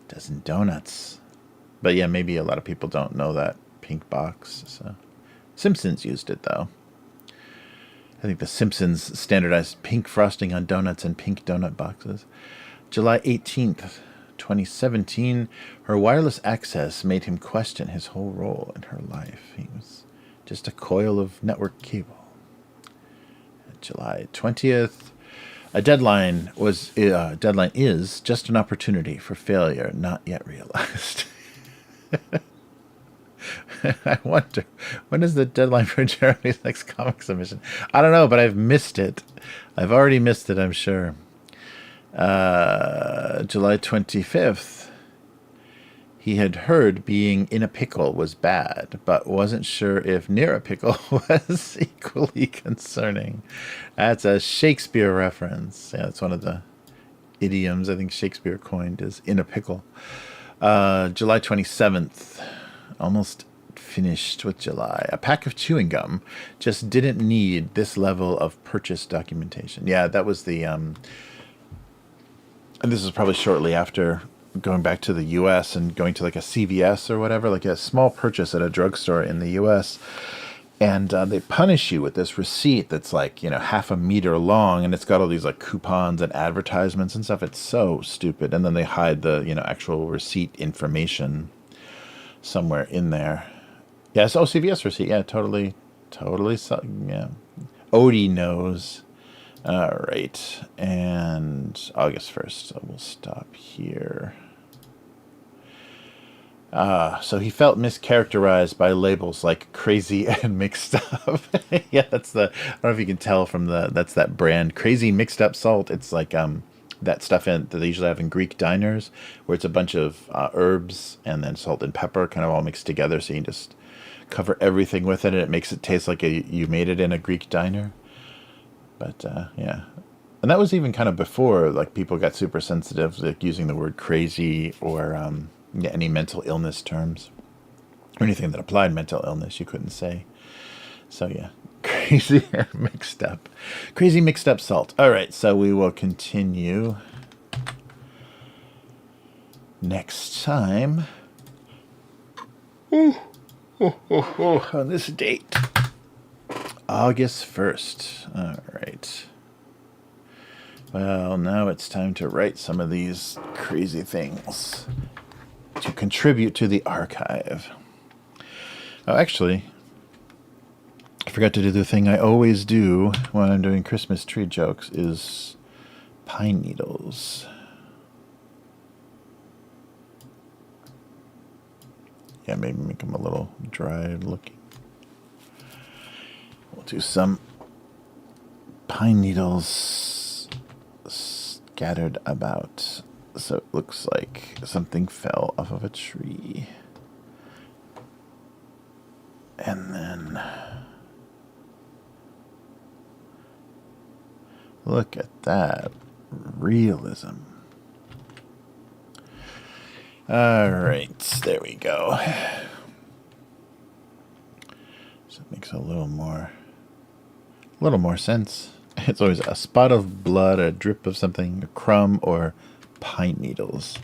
Dozen donuts. But yeah, maybe a lot of people don't know that pink box. So Simpsons used it, though. I think the Simpsons standardized pink frosting on donuts and pink donut boxes. July 18th, 2017, her wireless access made him question his whole role in her life. He was just a coil of network cable. July 20th, a deadline is just an opportunity for failure not yet realized. I wonder, when is the deadline for Jeremy's next comic submission? I don't know, but I've missed it. I've already missed it, I'm sure. July 25th. He had heard being in a pickle was bad, but wasn't sure if near a pickle was equally concerning. That's a Shakespeare reference. Yeah, it's one of the idioms I think Shakespeare coined, is in a pickle. July 27th. Almost finished with July. A pack of chewing gum just didn't need this level of purchase documentation. Yeah, that was the... and this is probably shortly after going back to the U.S. and going to like a CVS or whatever, like a small purchase at a drugstore in the U.S., and they punish you with this receipt that's like, half a meter long, and it's got all these like coupons and advertisements and stuff. It's so stupid. And then they hide the, actual receipt information somewhere in there. Yes, CVS receipt. Yeah, totally. Yeah. Odie knows. All right. And August 1st. So we'll stop here. So he felt mischaracterized by labels like crazy and mixed up. Yeah, I don't know if you can tell from that's that brand, Crazy Mixed Up Salt. It's like that stuff that they usually have in Greek diners, where it's a bunch of herbs and then salt and pepper kind of all mixed together. So you can just cover everything with it, and it makes it taste like you made it in a Greek diner. But yeah, And that was even kind of before, like, people got super sensitive, like using the word crazy or yeah, any mental illness terms or anything that applied mental illness you couldn't say. So yeah, crazy mixed up. Crazy mixed up salt. All right, so we will continue next time. On this date, August 1st. All right. Well, now it's time to write some of these crazy things to contribute to the archive. Oh, actually, I forgot to do the thing I always do when I'm doing Christmas tree jokes is pine needles. Yeah, maybe make them a little dry looking. We'll do some pine needles scattered about, so it looks like something fell off of a tree. And then look at that realism. All right, there we go. So it makes a little more sense. It's always a spot of blood, a drip of something, a crumb, or pine needles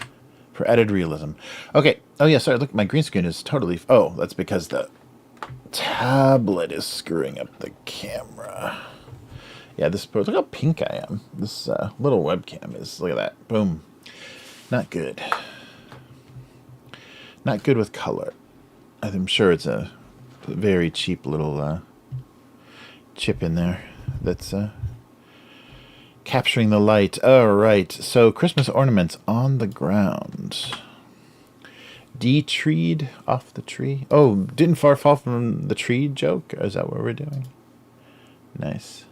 for added realism. Okay. Oh yeah, sorry. Look, my green screen is totally. Oh, that's because the tablet is screwing up the camera. Yeah, this. Look how pink I am. This little webcam is. Look at that. Boom. Not good. Not good with color. I'm sure it's a very cheap little chip in there that's capturing the light. All right, so Christmas ornaments on the ground. De-treed off the tree. Oh, didn't far fall from the tree joke? Is that what we're doing? Nice.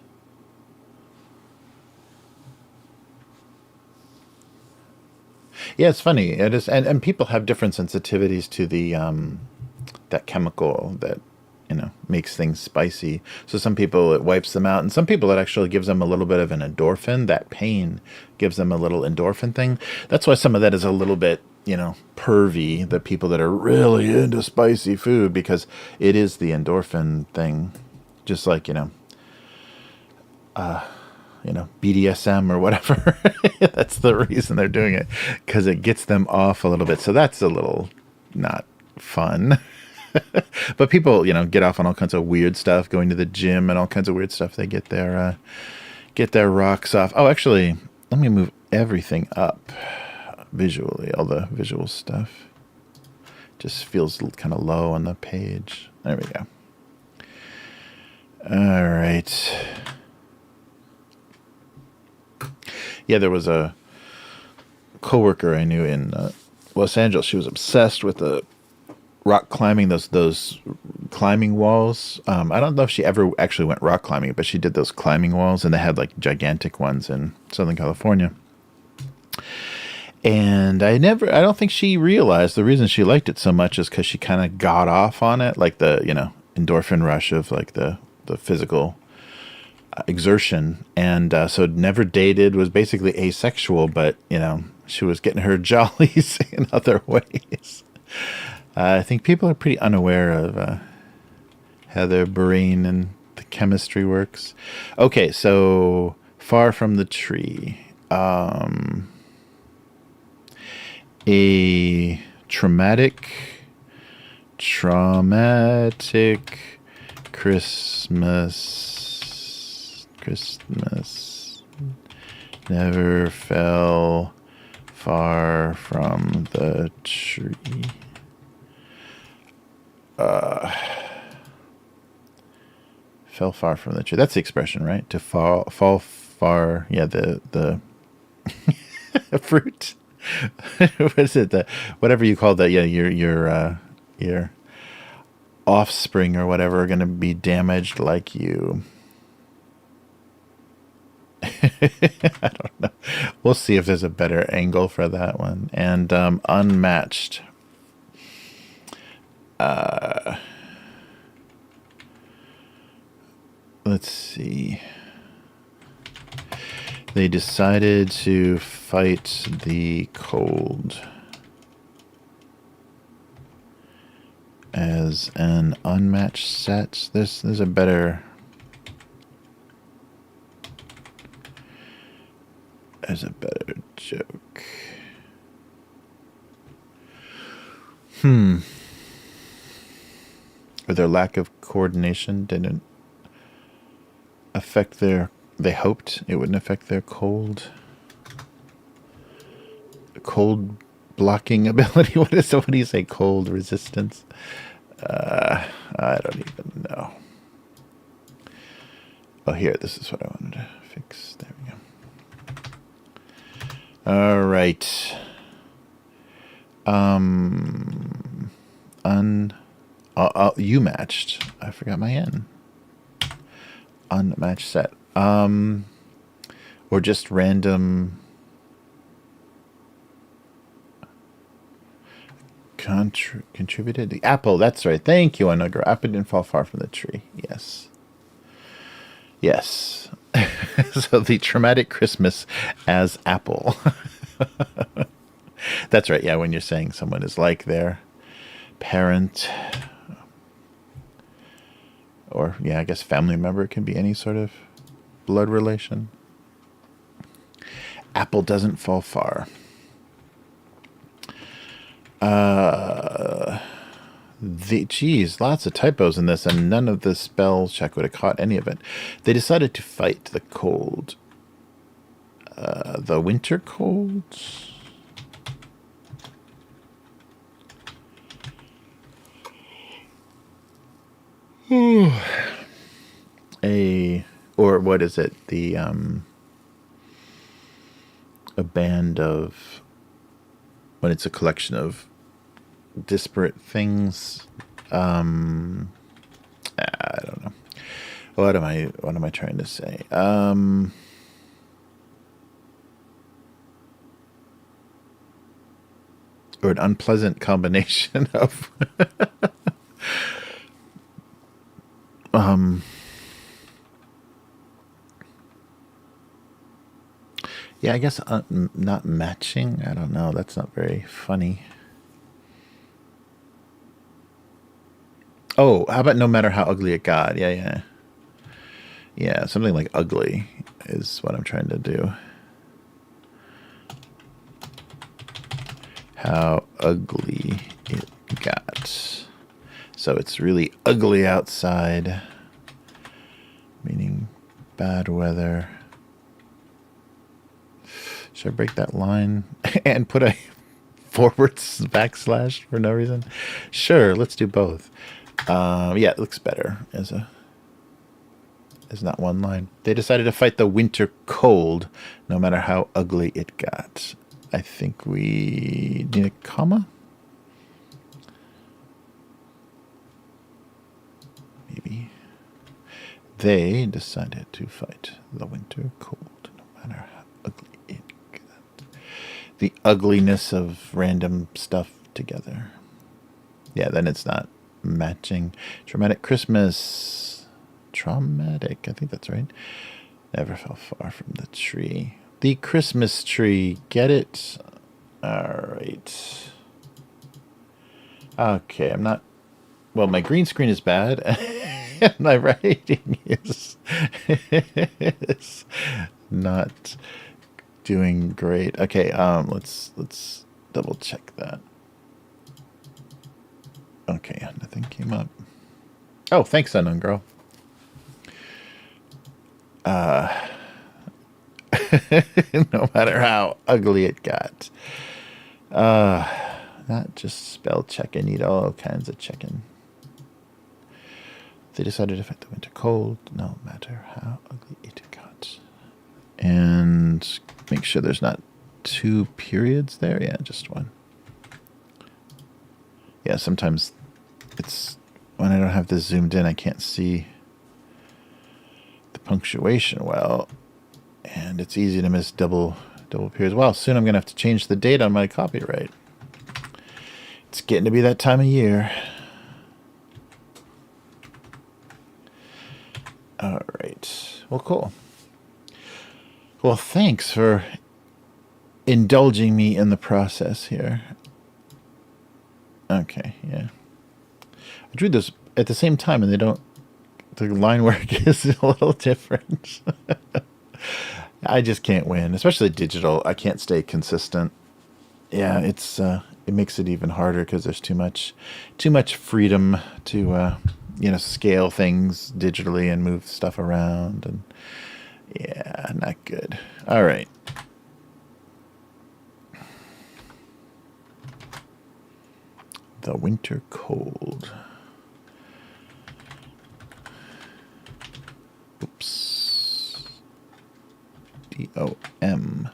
Yeah, it's funny. It is, and people have different sensitivities to the that chemical that makes things spicy. So some people it wipes them out, and some people it actually gives them a little bit of an endorphin. That pain gives them a little endorphin thing. That's why some of that is a little bit pervy. The people that are really into spicy food, because it is the endorphin thing, just like BDSM or whatever. That's the reason they're doing it, because it gets them off a little bit. So that's a little not fun. But people, get off on all kinds of weird stuff, going to the gym and all kinds of weird stuff. They get their rocks off. Oh, actually, let me move everything up visually. All the visual stuff just feels kind of low on the page. There we go. All right. Yeah, there was a coworker I knew in Los Angeles. She was obsessed with the rock climbing, those climbing walls. I don't know if she ever actually went rock climbing, but she did those climbing walls, and they had like gigantic ones in Southern California. And I don't think she realized the reason she liked it so much is because she kind of got off on it, like the endorphin rush of like the physical exertion, and so never dated, was basically asexual, but she was getting her jollies in other ways. I think people are pretty unaware of how their brain and the chemistry works. Okay, so far from the tree. A traumatic Christmas never fell far from the tree. Fell far from the tree. That's the expression, right? To fall far. Yeah, the fruit. What is it? Whatever you call that. Yeah, your offspring or whatever are going to be damaged like you. I don't know. We'll see if there's a better angle for that one. And unmatched. Let's see. They decided to fight the cold as an unmatched set. There's a better... There's a better joke. Or their lack of coordination didn't affect their... They hoped it wouldn't affect their cold blocking ability. What do you say? Cold resistance? I don't even know. Oh, here, this is what I wanted to fix. There we go. All right. You matched. I forgot my N. Unmatched set. Or just random contributed. The apple, that's right. Thank you, Anugra. Apple didn't fall far from the tree. Yes. Yes. So the traumatic Christmas as apple. That's right. Yeah, when you're saying someone is like their parent, or yeah, I guess family member, can be any sort of blood relation. Apple doesn't fall far. Geez, lots of typos in this, and none of the spell check would have caught any of it. They decided to fight the cold. The winter colds. Or what is it? The a band of, when it's a collection of disparate things. I don't know. What am I trying to say? Or an unpleasant combination of yeah, I guess not matching. I don't know. That's not very funny. Oh, how about no matter how ugly it got? Yeah. Yeah, something like ugly is what I'm trying to do. How ugly it got. So it's really ugly outside, meaning bad weather. Should I break that line and put a forward backslash for no reason? Sure, let's do both. Yeah, it looks better as not one line. They decided to fight the winter cold, no matter how ugly it got. I think we need a comma. Maybe. They decided to fight the winter cold, no matter how ugly it got. The ugliness of random stuff together. Yeah, then it's not matching. Traumatic Christmas. Traumatic, I think that's right. Never fell far from the tree. The Christmas tree. Get it? Alright. Okay, I'm not... Well, my green screen is bad. And my writing is not doing great. Okay, let's double check that. Okay, nothing came up. Oh, thanks, unknown girl. No matter how ugly it got. Not just spell check. I need all kinds of checking. They decided to fight the winter cold, no matter how ugly it got. And make sure there's not 2 periods there. Yeah, just 1. Yeah, sometimes it's when I don't have this zoomed in, I can't see the punctuation well. And it's easy to miss double periods. Well, soon I'm going to have to change the date on my copyright. It's getting to be that time of year. All right. Well, cool. Well, thanks for indulging me in the process here. Okay, yeah. I drew this at the same time, and the line work is a little different. I just can't win, especially digital. I can't stay consistent. Yeah, it makes it even harder because there's too much freedom to scale things digitally and move stuff around, and yeah, not good. All right. The winter cold. Oops. DOM.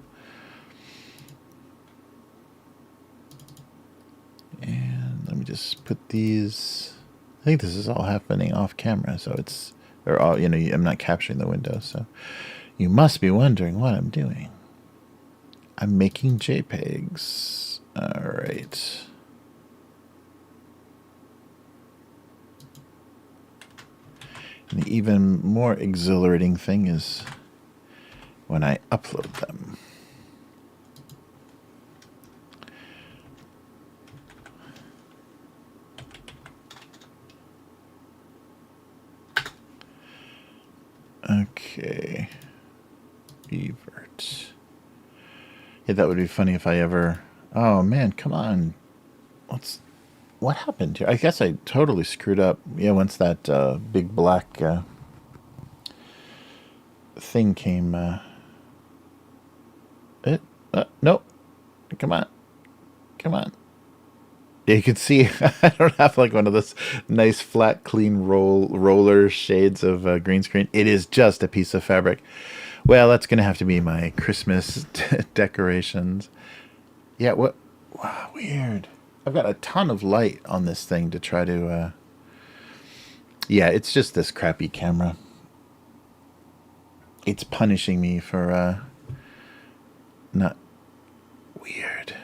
And let me just put these. I think this is all happening off camera, so I'm not capturing the window, so you must be wondering what I'm doing. I'm making JPEGs. All right. And the even more exhilarating thing is when I upload them. Okay. Revert. Yeah, that would be funny if I ever... Oh, man, come on. What happened here? I guess I totally screwed up. Yeah, once that big black thing came... Nope. Come on. Come on. Yeah, you can see I don't have like one of those nice flat clean roller shades of green screen. It is just a piece of fabric. Well, that's gonna have to be my Christmas decorations. Yeah, what? Wow, weird. I've got a ton of light on this thing to try to yeah, it's just this crappy camera. It's punishing me for not weird.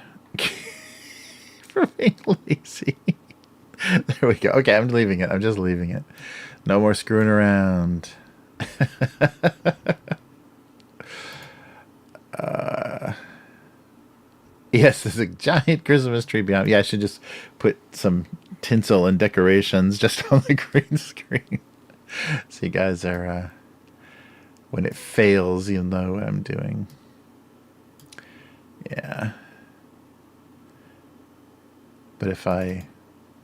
For being lazy. There we go. Okay, I'm leaving it. I'm just leaving it. No more screwing around. Yes, there's a giant Christmas tree behind. Yeah, I should just put some tinsel and decorations just on the green screen. So you guys are, when it fails, you'll know what I'm doing. Yeah. But if I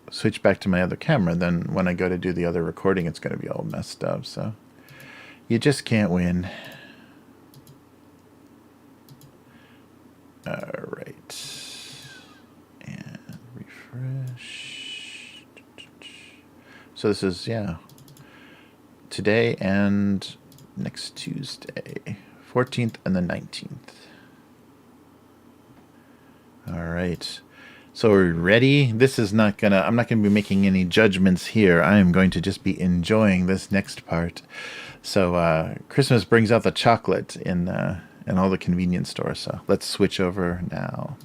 switch back to my other camera, then when I go to do the other recording, it's going to be all messed up. So you just can't win. All right. And refresh. So this is, yeah, today and next Tuesday, 14th and the 19th. All right. So we're ready. This is I'm not gonna be making any judgments here. I am going to just be enjoying this next part. So Christmas brings out the chocolate in all the convenience stores. So let's switch over now.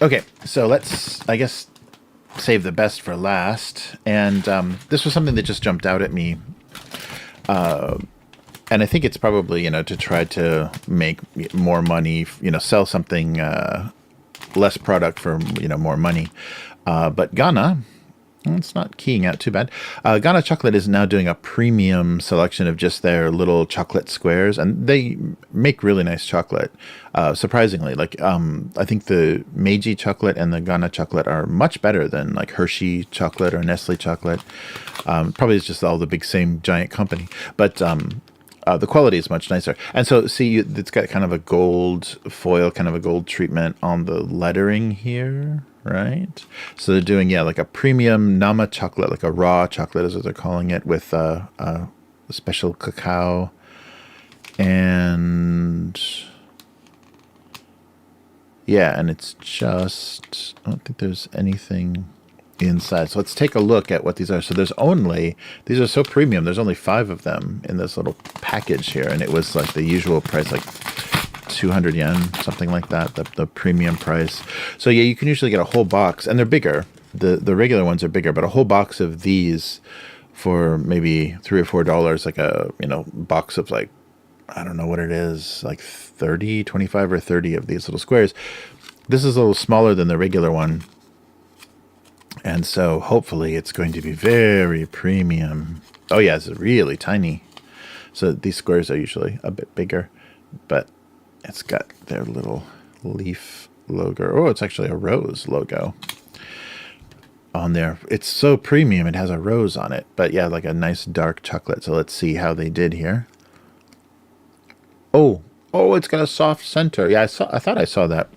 Okay, so let's, I guess, save the best for last. And this was something that just jumped out at me. And I think it's probably, to try to make more money, sell something, less product for, more money. But Ghana, it's not keying out too bad. Ghana Chocolate is now doing a premium selection of just their little chocolate squares, and they make really nice chocolate. Surprisingly, I think the Meiji chocolate and the Ghana chocolate are much better than like Hershey chocolate or Nestle chocolate. Probably it's just all the big same giant company, but the quality is much nicer. And so see, it's got kind of a gold foil, kind of a gold treatment on the lettering here. Right, so they're doing like a premium Nama chocolate, like a raw chocolate is what they're calling it, with a special cacao, and yeah, and it's just, I don't think there's anything inside. So let's take a look at what these are. So these are so premium. There's only 5 of them in this little package here, and it was like the usual price, like 200 yen, something like that, the premium price. So yeah, you can usually get a whole box, and they're bigger. The regular ones are bigger, but a whole box of these for maybe $3 or $4, like a box of like, I don't know what it is, like 30, 25 or 30 of these little squares. This is a little smaller than the regular one. And so hopefully it's going to be very premium. Oh yeah, it's really tiny. So these squares are usually a bit bigger, but it's got their little leaf logo. Oh, it's actually a rose logo on there. It's so premium, it has a rose on it. But yeah, like a nice dark chocolate. So let's see how they did here. Oh, it's got a soft center. Yeah, I thought I saw that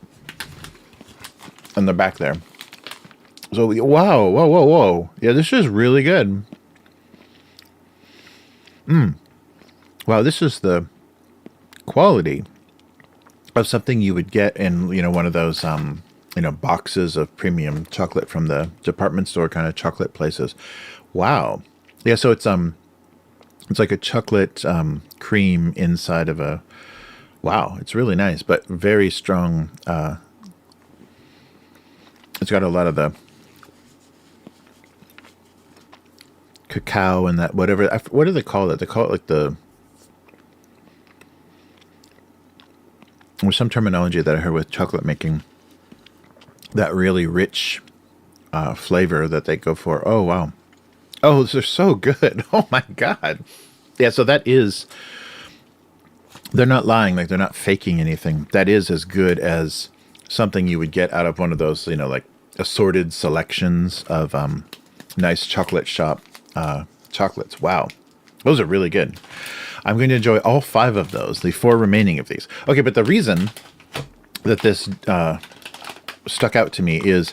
on the back there. So, wow, whoa. Yeah, this is really good. Wow, this is the quality of something you would get in, one of those, boxes of premium chocolate from the department store kind of chocolate places. Wow. Yeah, so it's like a chocolate cream inside of a, wow, it's really nice, but very strong. It's got a lot of the cacao and that whatever. What do they call it? They call it like there's some terminology that I heard with chocolate making. That really rich flavor that they go for. Oh wow! Oh, they're so good. Oh my god! Yeah, so that is. They're not lying. Like they're not faking anything. That is as good as something you would get out of one of those, like assorted selections of nice chocolate shop chocolates. Wow. Those are really good. I'm going to enjoy all 5 of those, the 4 remaining of these. Okay, but the reason that this stuck out to me is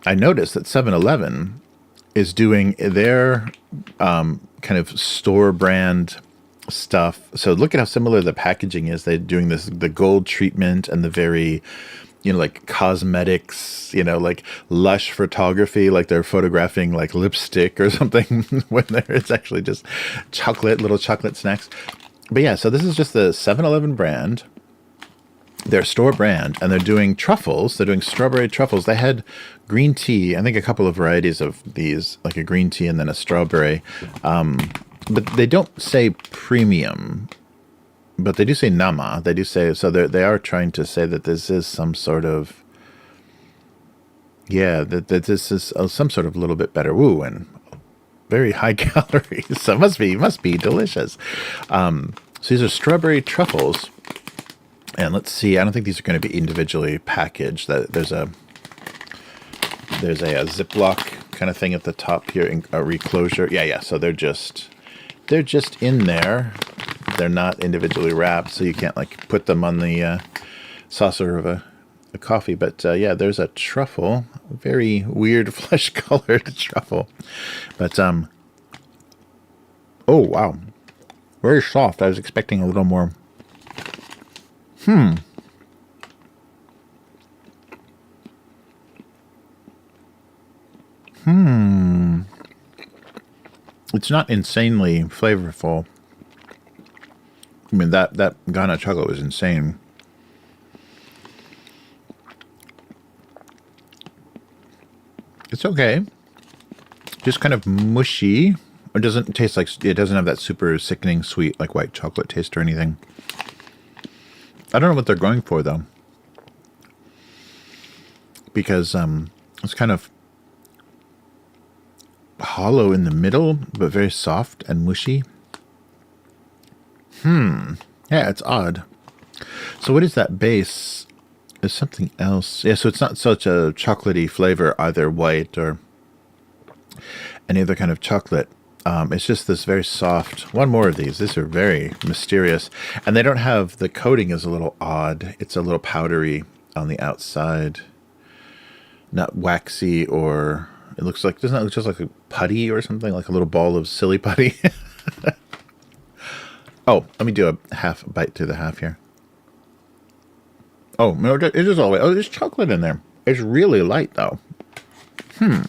I noticed that 7-Eleven is doing their kind of store brand stuff. So look at how similar the packaging is. They're doing the gold treatment and the very like cosmetics, like lush photography, like they're photographing like lipstick or something when it's actually just little chocolate snacks. But yeah, so this is just the 7-Eleven brand, their store brand, and they're doing truffles. They're doing strawberry truffles. They had green tea, I think a couple of varieties of these, like a green tea and then a strawberry. But they don't say premium. But they do say nama. They do say, so they are trying to say that this is some sort of, that this is some sort of a little bit better. Woo, and very high calories. So it must be delicious. So these are strawberry truffles. And let's see, I don't think these are going to be individually packaged. There's a Ziploc kind of thing at the top here, a reclosure. Yeah. So they're just in there. They're not individually wrapped, so you can't like put them on the saucer of a coffee. But yeah, there's a truffle, a very weird flesh-colored truffle. But oh wow, very soft. I was expecting a little more. It's not insanely flavorful. I mean, that Ghana chocolate was insane. It's okay. Just kind of mushy. It doesn't taste like, it doesn't have that super sickening sweet, like white chocolate taste or anything. I don't know what they're going for, though. Because it's kind of hollow in the middle, but very soft and mushy. Yeah, it's odd. So what is that base? Is something else? Yeah, so it's not such a chocolatey flavor, either white or any other kind of chocolate. It's just this very soft. One more of these. These are very mysterious. And they don't have, the coating is a little odd. It's a little powdery on the outside. Not waxy, or it looks like, doesn't it look just like a putty or something? Like a little ball of silly putty? Oh, let me do a half bite to the half here. Oh, no, it is all the way. Oh, there's chocolate in there. It's really light, though. I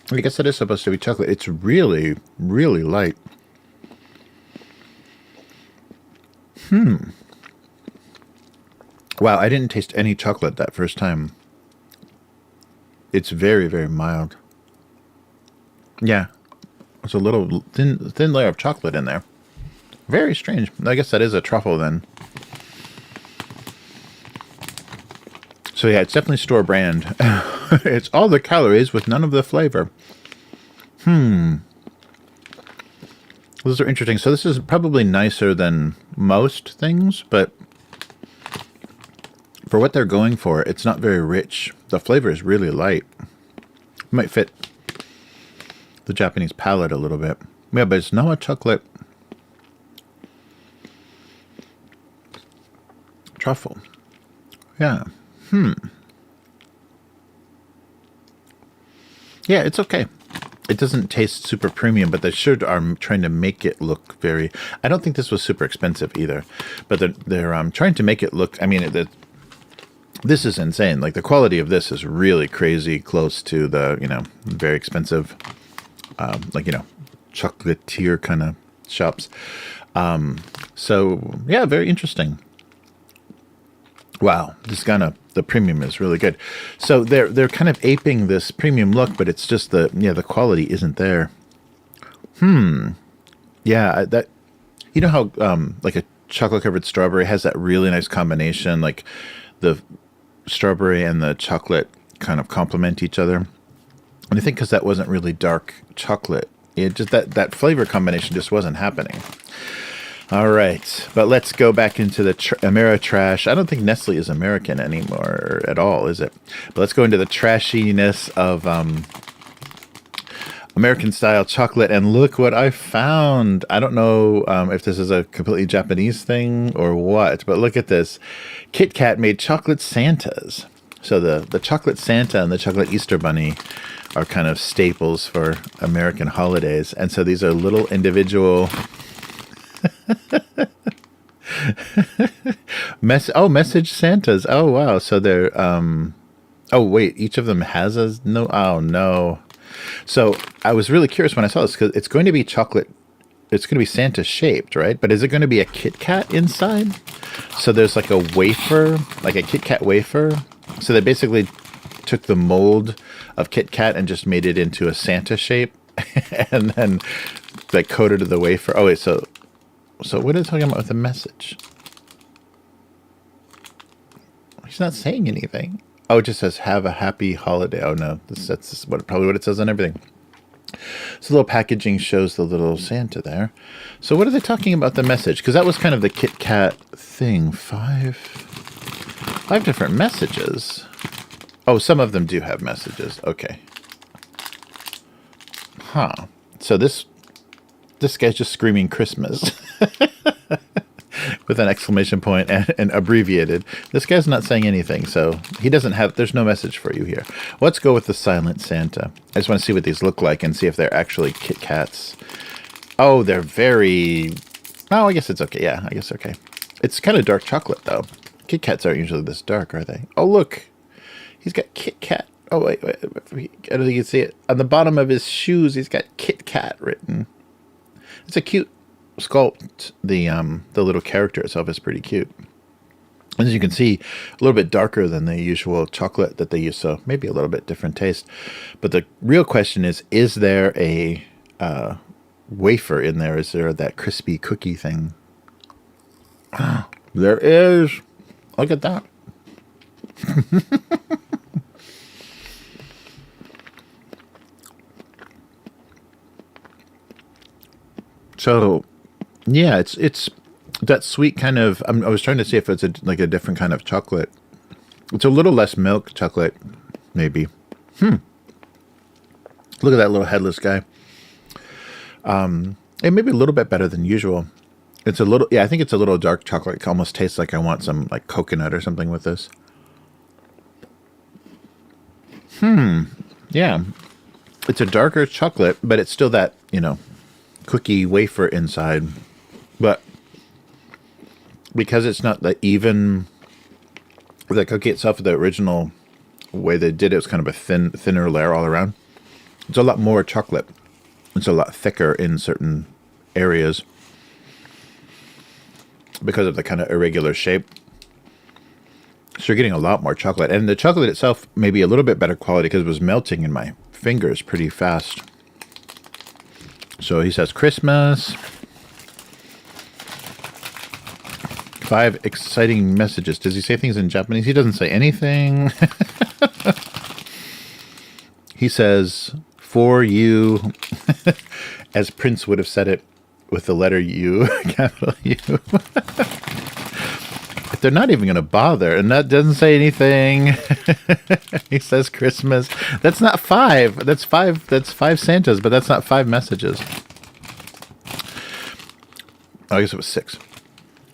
guess that is supposed to be chocolate. It's really, really light. Wow, I didn't taste any chocolate that first time. It's very, very mild. Yeah. There's a little thin layer of chocolate in there. Very strange. I guess that is a truffle then. So yeah, it's definitely store brand. It's all the calories with none of the flavor. Those are interesting. So this is probably nicer than most things, but for what they're going for, it's not very rich. The flavor is really light. Might fit the Japanese palate a little bit. Yeah, but it's not a chocolate truffle. Yeah. Yeah, it's okay. It doesn't taste super premium, but they sure are trying to make it look very... I don't think this was super expensive either, but they're trying to make it look... I mean, this is insane. Like, the quality of this is really crazy close to the, very expensive, chocolatier kind of shops. So, yeah, very interesting. Wow, this kind of... The premium is really good. So they're kind of aping this premium look, but it's just the quality isn't there. Yeah, that how like a chocolate covered strawberry has that really nice combination, like the strawberry and the chocolate kind of complement each other. And I think because that wasn't really dark chocolate, it just that flavor combination just wasn't happening. All right, but let's go back into the Ameritrash. I don't think Nestle is American anymore at all, is it? But let's go into the trashiness of American-style chocolate, and look what I found. I don't know if this is a completely Japanese thing or what, but look at this. KitKat made chocolate Santas. So the chocolate Santa and the chocolate Easter Bunny are kind of staples for American holidays, and so these are little individual... message Santas. Oh wow, so they're oh wait, each of them has a no. Oh no. So I was really curious when I saw this, because it's going to be chocolate, it's going to be Santa shaped, right? But is it going to be a KitKat inside? So there's like a wafer, like a KitKat wafer. So they basically took the mold of KitKat and just made it into a Santa shape and then like coated the wafer. Oh wait, so what are they talking about with the message? He's not saying anything. Oh, it just says, have a happy holiday. Oh, no. That's probably what it says on everything. So the little packaging shows the little Santa there. So what are they talking about the message? Because that was kind of the KitKat thing. Five different messages. Oh, some of them do have messages. Okay. Huh. So this guy's just screaming Christmas with an exclamation point and abbreviated. This guy's not saying anything, so he doesn't have, there's no message for you here. Let's go with the silent Santa. I just want to see what these look like and see if they're actually Kit Kats. Oh, they're very, oh, I guess it's okay. Yeah, I guess okay. It's kind of dark chocolate though. Kit Kats aren't usually this dark, are they? Oh, look, he's got KitKat. Oh, wait, I don't think you can see it. On the bottom of his shoes, he's got KitKat written. It's a cute sculpt. The little character itself is pretty cute. And as you can see, a little bit darker than the usual chocolate that they use, so maybe a little bit different taste. But the real question is there a wafer in there? Is there that crispy cookie thing? There is. Look at that. So, yeah, it's that sweet kind of... I was trying to see if it's like a different kind of chocolate. It's a little less milk chocolate, maybe. Look at that little headless guy. It may be a little bit better than usual. It's a little... Yeah, I think it's a little dark chocolate. It almost tastes like I want some like coconut or something with this. Yeah. It's a darker chocolate, but it's still that, cookie wafer inside, but because it's not the even the cookie itself, the original way they did it was kind of a thinner layer all around. It's a lot more chocolate. It's a lot thicker in certain areas because of the kind of irregular shape. So you're getting a lot more chocolate. And the chocolate itself may be a little bit better quality because it was melting in my fingers pretty fast. So he says Christmas. 5 exciting messages. Does he say things in Japanese? He doesn't say anything. He says, for you, as Prince would have said it with the letter U, capital U. They're not even going to bother, and that doesn't say anything. He says Christmas. That's not 5. That's 5. That's 5 Santas, but that's not 5 messages. Oh, I guess it was 6.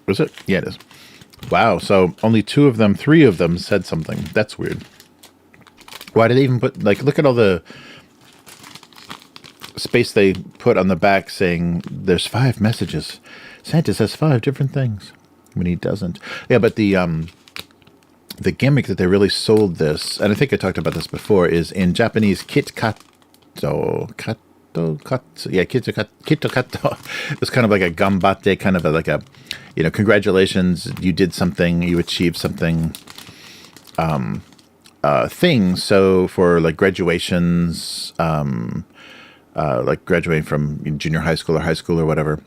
Was it? Yeah, it is. Wow. So only 2 of them, 3 of them said something. That's weird. Why did they even put, like, look at all the space they put on the back saying there's 5 messages. Santa says 5 different things when he doesn't. Yeah, but the gimmick that they really sold this, and I think I talked about this before, is in Japanese KitKat. Yeah, KitKat. It was kind of like a gambate, kind of like a, congratulations, you did something, you achieved something. Thing. So for like graduations, like graduating from junior high school or whatever,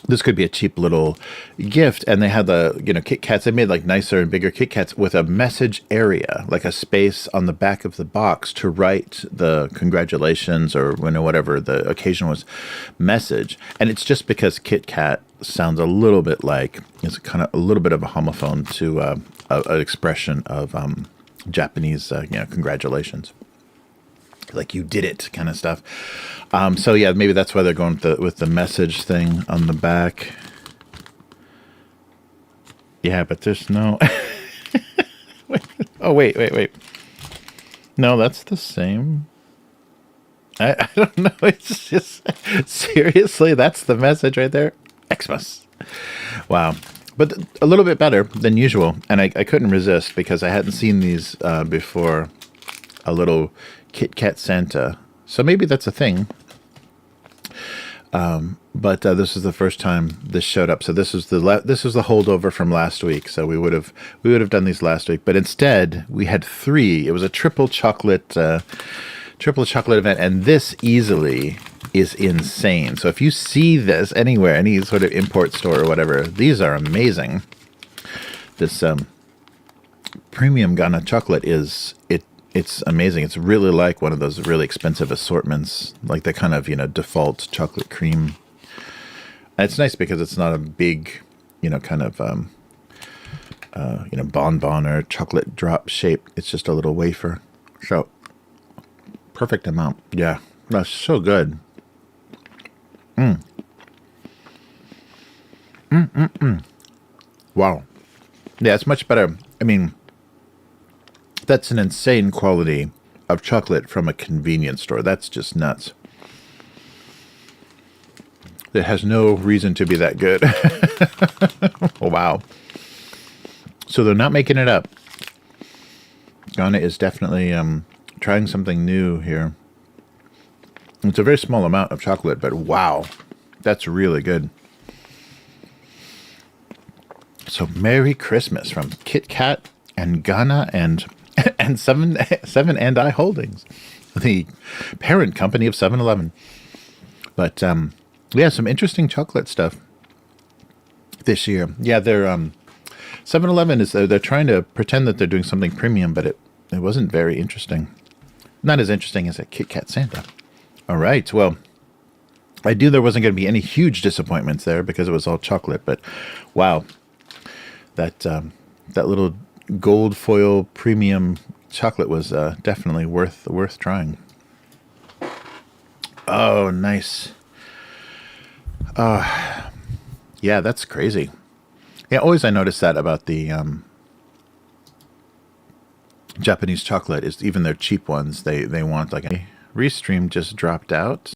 this could be a cheap little gift. And they had the, KitKats. They made like nicer and bigger KitKats with a message area, like a space on the back of the box to write the congratulations or whatever the occasion was message. And it's just because KitKat sounds a little bit like, it's kind of a little bit of a homophone to an expression of Japanese, congratulations, like you did it kind of stuff. So yeah, maybe that's why they're going with the message thing on the back. Yeah, but there's no. Wait. No, that's the same. I don't know. It's just seriously, that's the message right there. Xmas. Wow. But a little bit better than usual. And I couldn't resist because I hadn't seen these before. A little KitKat Santa. So maybe that's a thing. But this is the first time this showed up. So this was the holdover from last week. So we would have done these last week. But instead, we had 3. It was a triple chocolate event. And this easily is insane. So if you see this anywhere, any sort of import store or whatever, these are amazing. This premium Ghana chocolate it's amazing. It's really like one of those really expensive assortments, like the kind of default chocolate cream. And it's nice because it's not a big kind of bonbon or chocolate drop shape. It's just a little wafer. So perfect amount. Yeah, that's so good. Wow. Yeah, it's much better. I mean, that's an insane quality of chocolate from a convenience store. That's just nuts. It has no reason to be that good. Wow. So they're not making it up. Ghana is definitely trying something new here. It's a very small amount of chocolate, but wow, that's really good. So Merry Christmas from KitKat and Ghana and Seven and I Holdings, the parent company of 7-Eleven. But yeah, some interesting chocolate stuff this year. Yeah, they're 7-Eleven is they're trying to pretend that they're doing something premium, but it wasn't very interesting. Not as interesting as a KitKat Santa. All right. Well, I knew there wasn't going to be any huge disappointments there because it was all chocolate. But wow, that little gold foil premium chocolate was definitely worth trying. Oh, nice. Yeah, that's crazy. Yeah, always I notice that about the Japanese chocolate is even their cheap ones. They want like a Restream just dropped out.